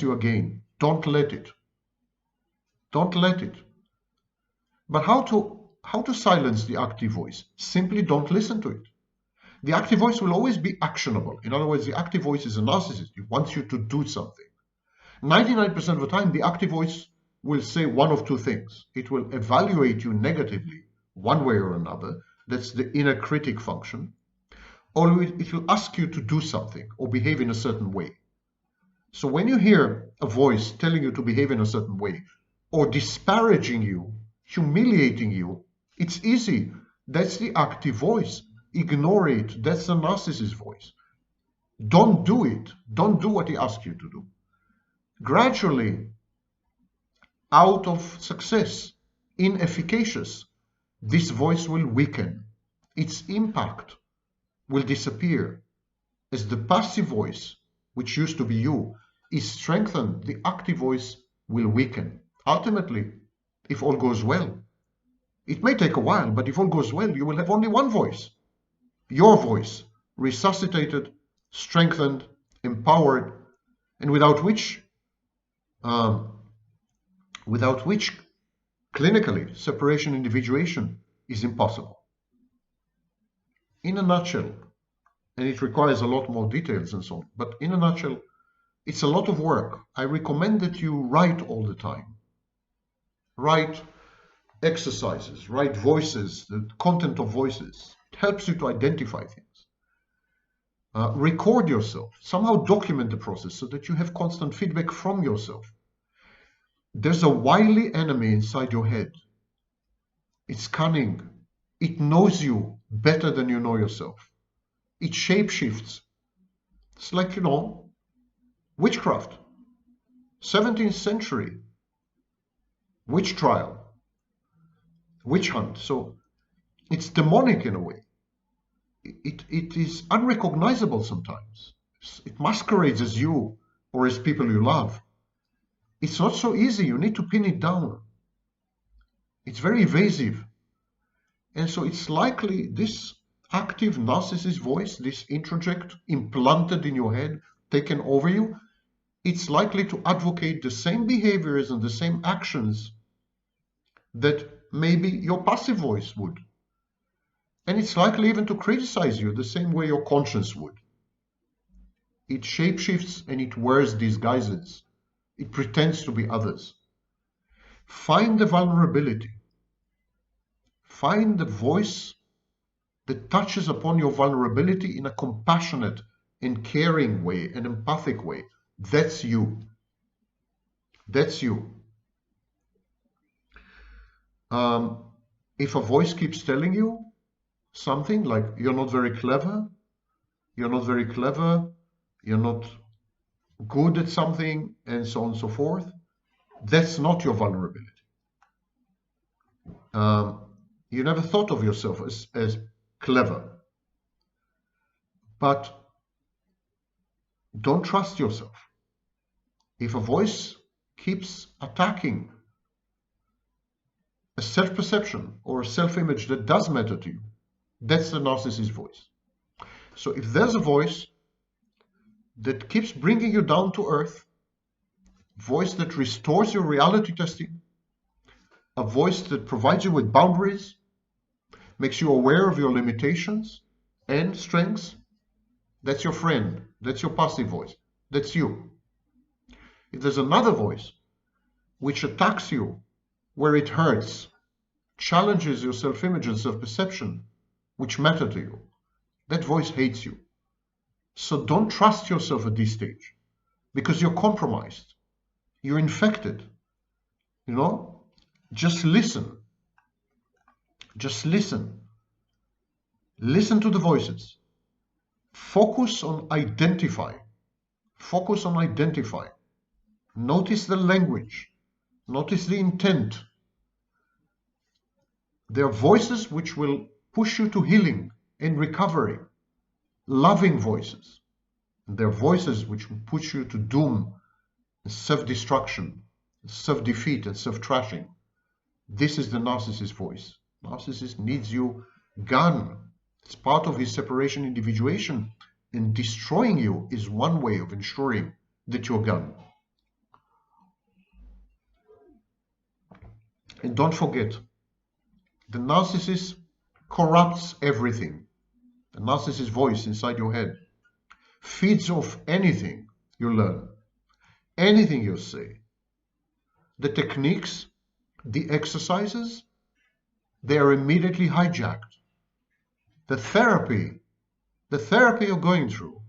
Speaker 1: you again. Don't let it. Don't let it. But how to how to silence the active voice? Simply don't listen to it. The active voice will always be actionable. In other words, the active voice is a narcissist. It wants you to do something. 99% of the time, the active voice will say one of two things. It will evaluate you negatively, one way or another. That's the inner critic function. Or it will ask you to do something or behave in a certain way. So when you hear a voice telling you to behave in a certain way, or disparaging you, humiliating you, it's easy. That's the active voice. Ignore it. That's the narcissist voice. Don't do it. Don't do what he asks you to do. Gradually, out of success, inefficacious, this voice will weaken. Its impact will disappear. As the passive voice, which used to be you, is strengthened, the active voice will weaken. Ultimately, if all goes well, it may take a while, but if all goes well, you will have only one voice. Your voice, resuscitated, strengthened, empowered, and without which clinically separation individuation is impossible. In a nutshell, and it requires a lot more details and so on, but in a nutshell, it's a lot of work. I recommend that you write all the time. Write exercises, write voices, the content of voices. It helps you to identify things. Record yourself, somehow document the process so that you have constant feedback from yourself. There's a wily enemy inside your head. It's cunning. It knows you better than you know yourself. It shapeshifts. It's like, witchcraft. 17th century. Witch trial. Witch hunt. So it's demonic in a way. It is unrecognizable sometimes. It masquerades as you or as people you love. It's not so easy. You need to pin it down. It's very evasive. And so it's likely this active narcissist voice, this introject implanted in your head, taken over you, it's likely to advocate the same behaviors and the same actions that maybe your passive voice would. And it's likely even to criticize you the same way your conscience would. It shapeshifts and it wears disguises. It pretends to be others. Find the vulnerability. Find the voice that touches upon your vulnerability in a compassionate and caring way, an empathic way. That's you. That's you. If a voice keeps telling you something like you're not very clever, you're not very clever, you're not good at something, and so on and so forth, that's not your vulnerability. You never thought of yourself as clever. But don't trust yourself. If a voice keeps attacking a self-perception or a self-image that does matter to you, that's the narcissist voice. So if there's a voice that keeps bringing you down to earth, voice that restores your reality testing, a voice that provides you with boundaries, makes you aware of your limitations and strengths, that's your friend, that's your passive voice, that's you. If there's another voice which attacks you where it hurts, challenges your self-image and self-perception, which matter to you, that voice hates you. So don't trust yourself at this stage because you're compromised, you're infected. Just listen. Just listen. Listen to the voices. Focus on identify. Focus on identify. Notice the language. Notice the intent. There are voices which will push you to healing and recovery. Loving voices. And there are voices which will push you to doom, self-destruction, self-defeat, and self-trashing. This is the narcissist voice. Narcissist needs you gone. It's part of his separation individuation, and destroying you is one way of ensuring that you're gone. And don't forget, The narcissist corrupts everything. The narcissist voice inside your head feeds off anything you learn, anything you say. The techniques, the exercises, they are immediately hijacked. The therapy you're going through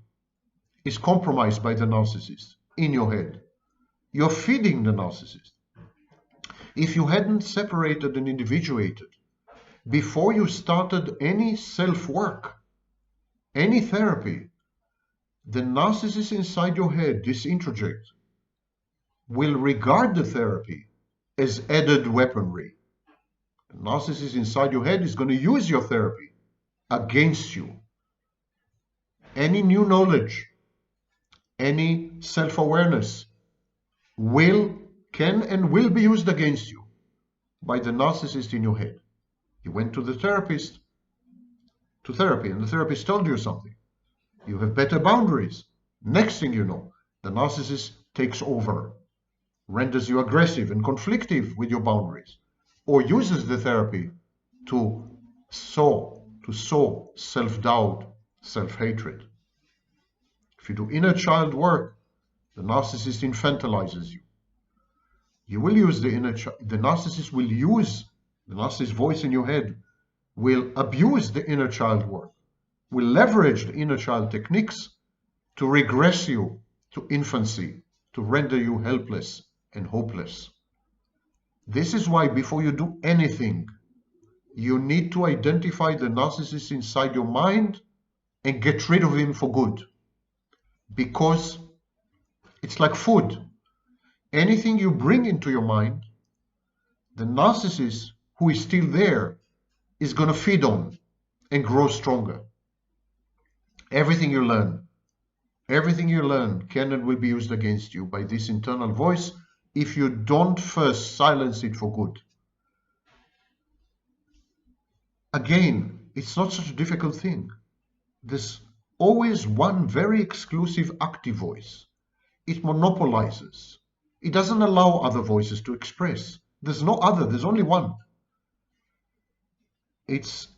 Speaker 1: is compromised by the narcissist in your head. You're feeding the narcissist. If you hadn't separated and individuated before you started any self-work, any therapy, the narcissist inside your head, this introject, will regard the therapy as added weaponry. The narcissist inside your head is going to use your therapy against you. Any new knowledge, any self-awareness can and will be used against you by the narcissist in your head. You went to the therapist, to therapy, and the therapist told you something. You have better boundaries. Next thing you know, the narcissist takes over, renders you aggressive and conflictive with your boundaries, or uses the therapy to sow self-doubt, self-hatred. If you do inner child work, the narcissist infantilizes you. You will use the narcissist will use the narcissist voice in your head, will abuse the inner child work, will leverage the inner child techniques to regress you to infancy, to render you helpless and hopeless. This is why before you do anything, you need to identify the narcissist inside your mind and get rid of him for good. Because it's like food. Anything you bring into your mind, the narcissist who is still there is going to feed on and grow stronger. Everything you learn can and will be used against you by this internal voice if you don't first silence it for good. Again, it's not such a difficult thing. There's always one very exclusive active voice. It monopolizes. It doesn't allow other voices to express. There's no other, there's only one.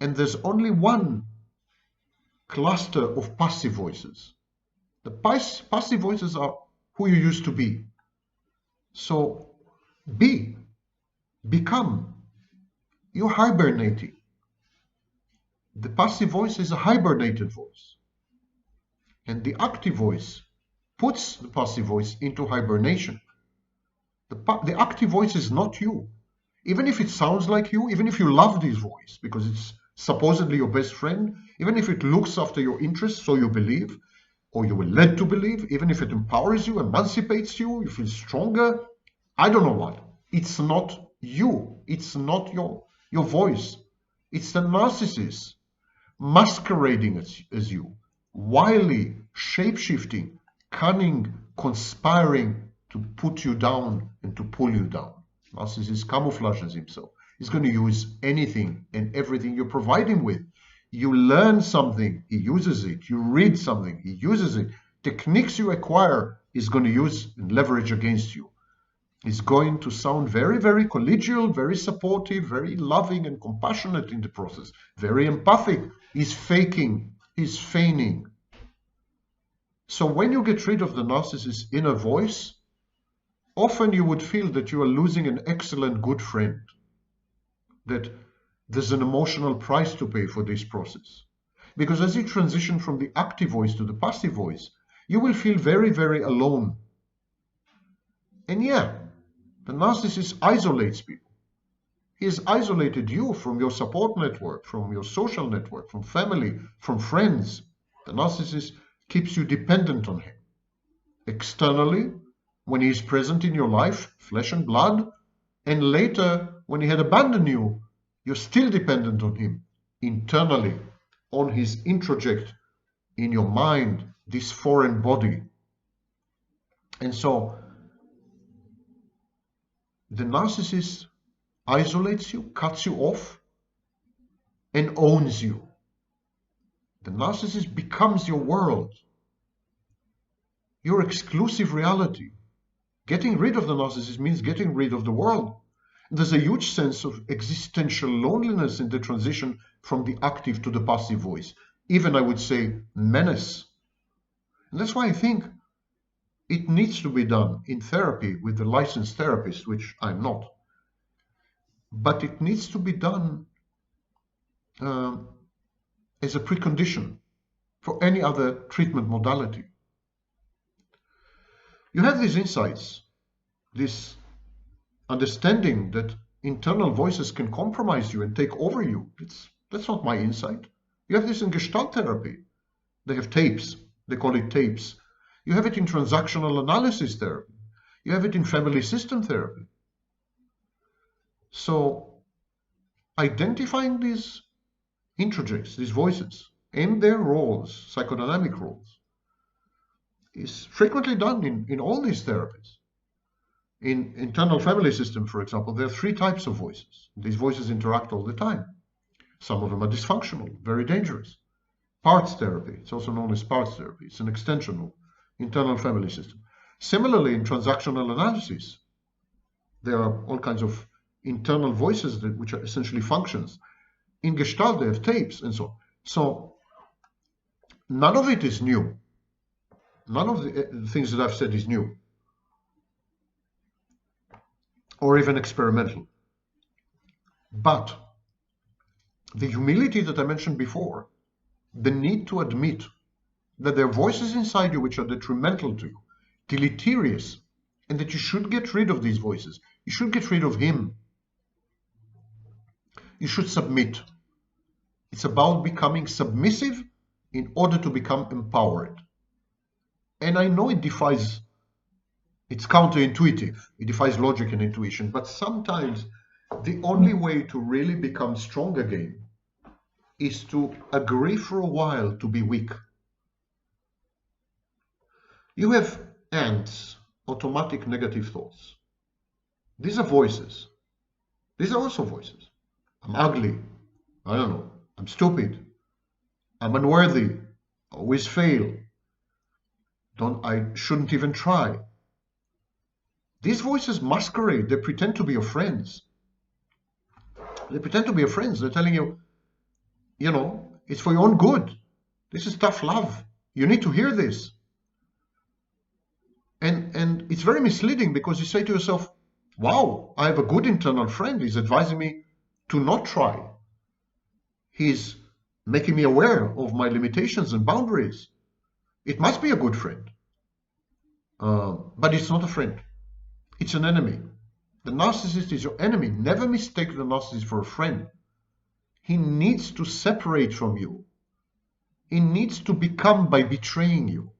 Speaker 1: And there's only one cluster of passive voices. The passive voices are who you used to be. So become. You're hibernating. The passive voice is a hibernated voice. And the active voice puts the passive voice into hibernation. The active voice is not you. Even if it sounds like you, even if you love this voice because it's supposedly your best friend, even if it looks after your interests, so you believe, or you were led to believe, even if it empowers you, emancipates you, you feel stronger, I don't know what. It's not you. It's not your voice. It's the narcissist masquerading as you, wily, shape-shifting, cunning, conspiring to put you down and to pull you down. Narcissist camouflages himself. He's going to use anything and everything you provide him with. You learn something, he uses it. You read something, he uses it. Techniques you acquire, he's going to use and leverage against you. He's going to sound very, very collegial, very supportive, very loving and compassionate in the process, very empathic. He's faking, he's feigning. So when you get rid of the narcissist's inner voice, often you would feel that you are losing an excellent, good friend, that there's an emotional price to pay for this process. Because as you transition from the active voice to the passive voice, you will feel very, very alone. And yeah, the narcissist isolates people. He has isolated you from your support network, from your social network, from family, from friends. The narcissist keeps you dependent on him. Externally, when he is present in your life, flesh and blood, and later, when he had abandoned you, you're still dependent on him. Internally, on his introject in your mind, this foreign body. And so, the narcissist isolates you, cuts you off, and owns you. The narcissist becomes your world, your exclusive reality. Getting rid of the narcissist means getting rid of the world. There's a huge sense of existential loneliness in the transition from the active to the passive voice. Even, I would say, menace. And that's why I think it needs to be done in therapy with the licensed therapist, which I'm not. But it needs to be done as a precondition for any other treatment modality. You have these insights, this understanding that internal voices can compromise you and take over you. That's not my insight. You have this in Gestalt therapy. They have tapes. They call it tapes. You have it in transactional analysis therapy. You have it in family system therapy. So identifying these introjects, these voices, and their roles, psychodynamic roles, is frequently done in all these therapies. In internal family system, for example, there are 3 types of voices. These voices interact all the time. Some of them are dysfunctional, very dangerous. Parts therapy, it's also known as parts therapy. It's an extension of internal family system. Similarly, in transactional analysis, there are all kinds of internal voices which are essentially functions. In Gestalt, they have tapes and so on. So none of it is new. None of the things that I've said is new or even experimental. But the humility that I mentioned before, the need to admit that there are voices inside you which are detrimental to you, deleterious, and that you should get rid of these voices. You should get rid of him. You should submit. It's about becoming submissive in order to become empowered. And I know it's counterintuitive. It defies logic and intuition, but sometimes the only way to really become strong again is to agree for a while to be weak. You have ants, automatic negative thoughts. These are voices. These are also voices. I'm ugly. I don't know. I'm stupid. I'm unworthy. I always fail. I shouldn't even try. These voices masquerade. They pretend to be your friends. They pretend to be your friends. They're telling you, it's for your own good. This is tough love. You need to hear this. And it's very misleading because you say to yourself, wow, I have a good internal friend. He's advising me to not try. He's making me aware of my limitations and boundaries. It must be a good friend. But it's not a friend. It's an enemy. The narcissist is your enemy. Never mistake the narcissist for a friend. He needs to separate from you. He needs to become by betraying you.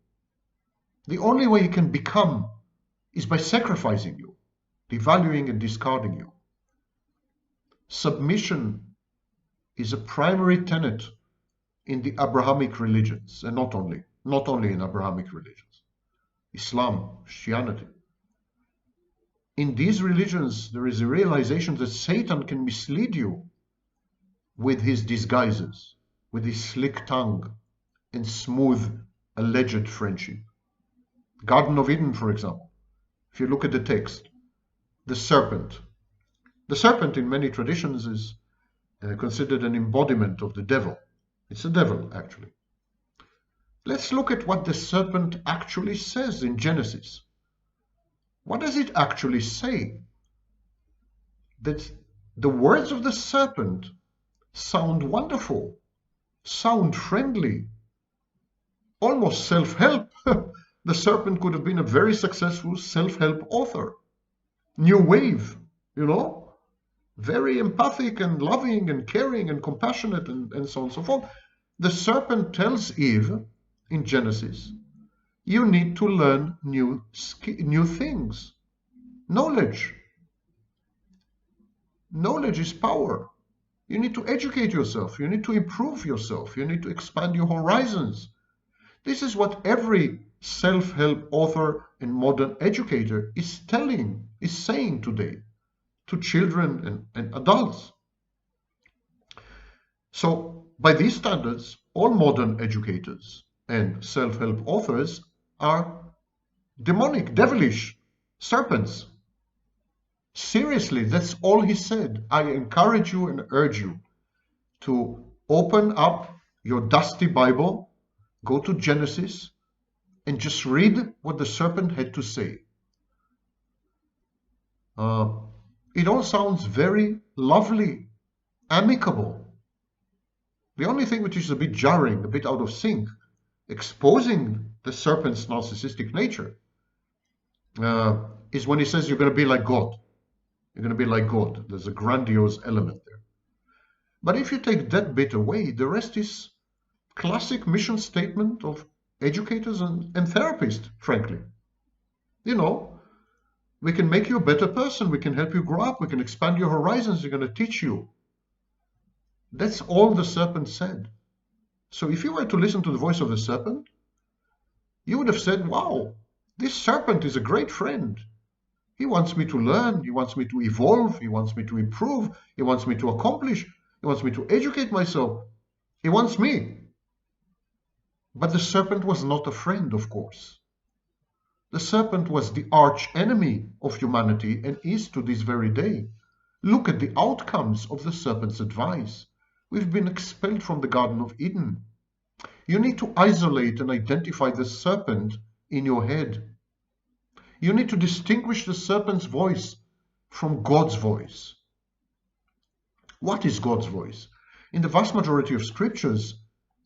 Speaker 1: The only way he can become is by sacrificing you, devaluing and discarding you. Submission is a primary tenet in the Abrahamic religions, and not only in Abrahamic religions, Islam, Christianity. In these religions, there is a realization that Satan can mislead you with his disguises, with his slick tongue and smooth alleged friendship. Garden of Eden, for example, if you look at the text, the serpent. The serpent in many traditions is considered an embodiment of the devil. It's the devil, actually. Let's look at what the serpent actually says in Genesis. What does it actually say? That the words of the serpent sound wonderful, sound friendly, almost self-help. The serpent could have been a very successful self-help author. New wave, very empathic and loving and caring and compassionate and so on and so forth. The serpent tells Eve in Genesis, you need to learn new things. Knowledge. Knowledge is power. You need to educate yourself. You need to improve yourself. You need to expand your horizons. This is what every self-help author and modern educator is saying today to children and adults. So by these standards, all modern educators and self-help authors are demonic, devilish serpents. Seriously, that's all he said. I encourage you and urge you to open up your dusty Bible, go to Genesis, and just read what the serpent had to say. It all sounds very lovely, amicable. The only thing which is a bit jarring, a bit out of sync, exposing the serpent's narcissistic nature, is when he says you're going to be like God. You're going to be like God. There's a grandiose element there. But if you take that bit away, the rest is classic mission statement of educators and therapists, frankly. You know, we can make you a better person. We can help you grow up. We can expand your horizons. We're going to teach you. That's all the serpent said. So if you were to listen to the voice of the serpent, you would have said, wow, this serpent is a great friend. He wants me to learn. He wants me to evolve. He wants me to improve. He wants me to accomplish. He wants me to educate myself. He wants me. But the serpent was not a friend, of course. The serpent was the arch enemy of humanity and is to this very day. Look at the outcomes of the serpent's advice. We've been expelled from the Garden of Eden. You need to isolate and identify the serpent in your head. You need to distinguish the serpent's voice from God's voice. What is God's voice? In the vast majority of scriptures,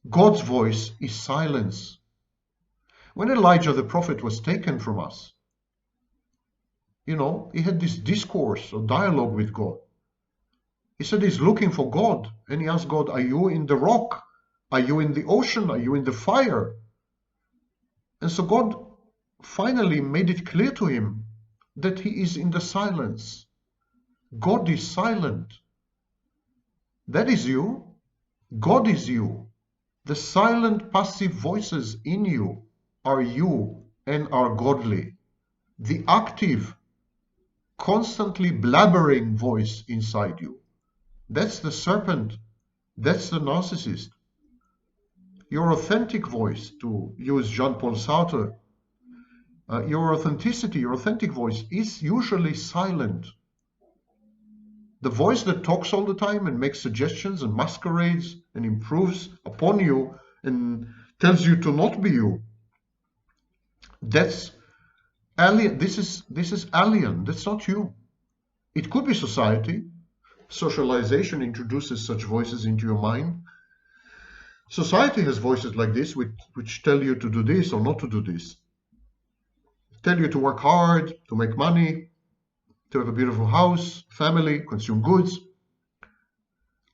Speaker 1: God's voice is silence. When Elijah the prophet was taken from us, he had this discourse or dialogue with God. He said he's looking for God, and he asked God, are you in the rock? Are you in the ocean? Are you in the fire? And so God finally made it clear to him that he is in the silence. God is silent. That is you. God is you. The silent, passive voices in you are you and are godly. The active, constantly blabbering voice inside you, that's the serpent. That's the narcissist. Your authentic voice, to use Jean-Paul Sartre, your authenticity, your authentic voice is usually silent. The voice that talks all the time and makes suggestions and masquerades and improves upon you and tells you to not be you, that's alien. This is alien. That's not you. It could be society. Socialization introduces such voices into your mind. Society has voices like this which tell you to do this or not to do this. Tell you to work hard, to make money, to have a beautiful house, family, consume goods.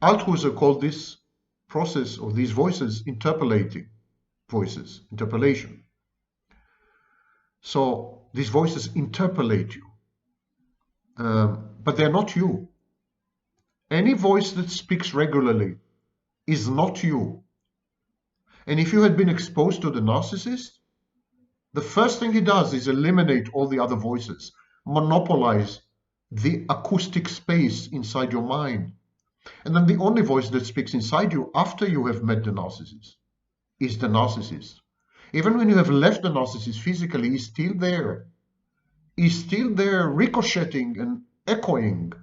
Speaker 1: Althusser called this process of these voices interpolating voices, interpolation. So these voices interpolate you, but they're not you. Any voice that speaks regularly is not you. And if you had been exposed to the narcissist, the first thing he does is eliminate all the other voices, monopolize the acoustic space inside your mind. And then the only voice that speaks inside you after you have met the narcissist is the narcissist. Even when you have left the narcissist physically, he's still there. He's still there ricocheting and echoing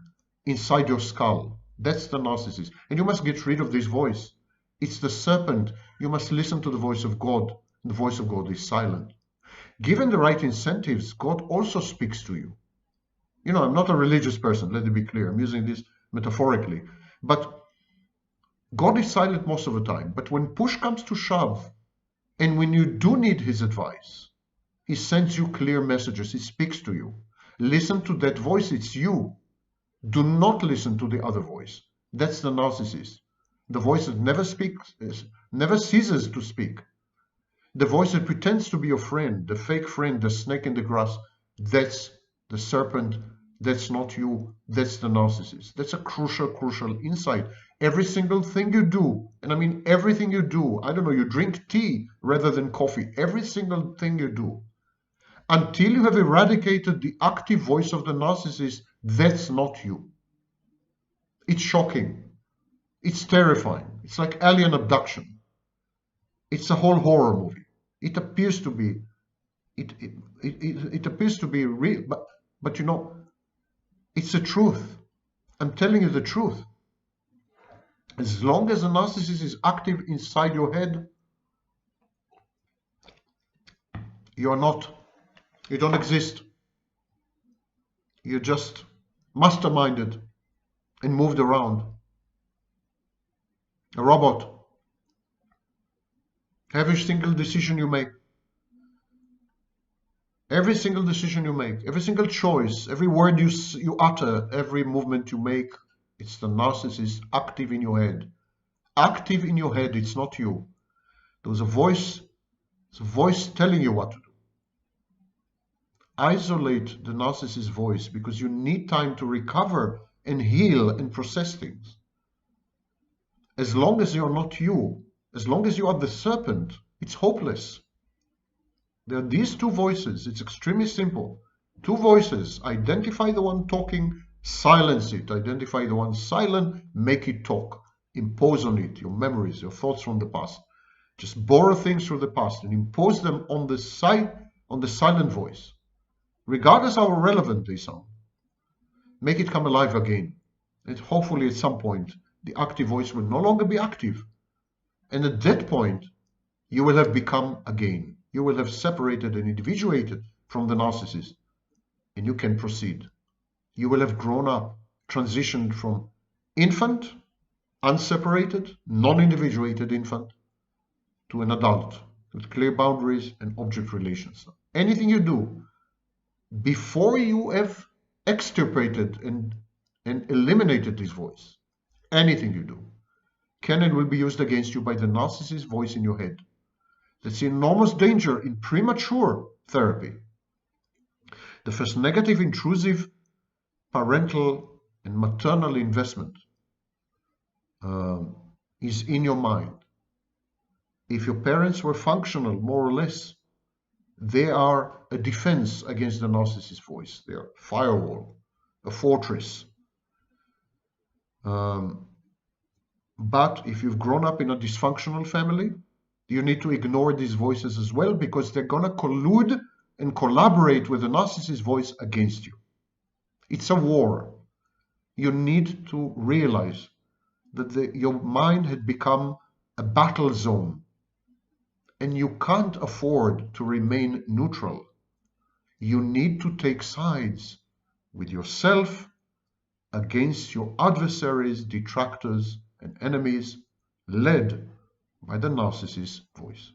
Speaker 1: inside your skull. That's the narcissist. And you must get rid of this voice. It's the serpent. You must listen to the voice of God. The voice of God is silent. Given the right incentives, God also speaks to you. I'm not a religious person, let it be clear. I'm using this metaphorically. But God is silent most of the time. But when push comes to shove, and when you do need his advice, he sends you clear messages. He speaks to you. Listen to that voice. It's you. Do not listen to the other voice. That's the narcissist. The voice that never speaks, never ceases to speak. The voice that pretends to be your friend, the fake friend, the snake in the grass, that's the serpent. That's not you. That's the narcissist. That's a crucial insight. Every single thing you do, and I mean everything you do, I don't know, you drink tea rather than coffee, every single thing you do, until you have eradicated the active voice of the narcissist, that's not you. It's shocking. It's terrifying. It's like alien abduction. It's a whole horror movie. It appears to be. It appears to be real, but It's the truth. I'm telling you the truth. As long as the narcissist is active inside your head, you're not, you don't exist. You're just masterminded and moved around. A robot. Every single decision you make, every single decision you make, every single choice, every word you utter, every movement you make, it's the narcissist active in your head. Active in your head, it's not you. There's a voice telling you what to do. Isolate the narcissist voice because you need time to recover and heal and process things. As long as you're not you, as long as you are the serpent, it's hopeless. There are these two voices. It's extremely simple. Two voices. Identify the one talking, silence it. Identify the one silent, make it talk. Impose on it your memories, your thoughts from the past. Just borrow things from the past and impose them on the silent voice, regardless how relevant they sound. Make it come alive again. And hopefully at some point, the active voice will no longer be active. And at that point, you will have become again. You will have separated and individuated from the narcissist, and you can proceed. You will have grown up, transitioned from infant, unseparated, non-individuated infant, to an adult with clear boundaries and object relations. Anything you do before you have extirpated and eliminated this voice, anything you do, can and will be used against you by the narcissist voice in your head. That's the enormous danger in premature therapy. The first negative, intrusive parental and maternal investment is in your mind. If your parents were functional, more or less, they are a defense against the narcissist voice. They are a firewall, a fortress. But if you've grown up in a dysfunctional family, you need to ignore these voices as well, because they're going to collude and collaborate with the narcissist voice against you. It's a war. You need to realize that your mind had become a battle zone, and you can't afford to remain neutral. You need to take sides with yourself against your adversaries, detractors, and enemies, led by the narcissist voice.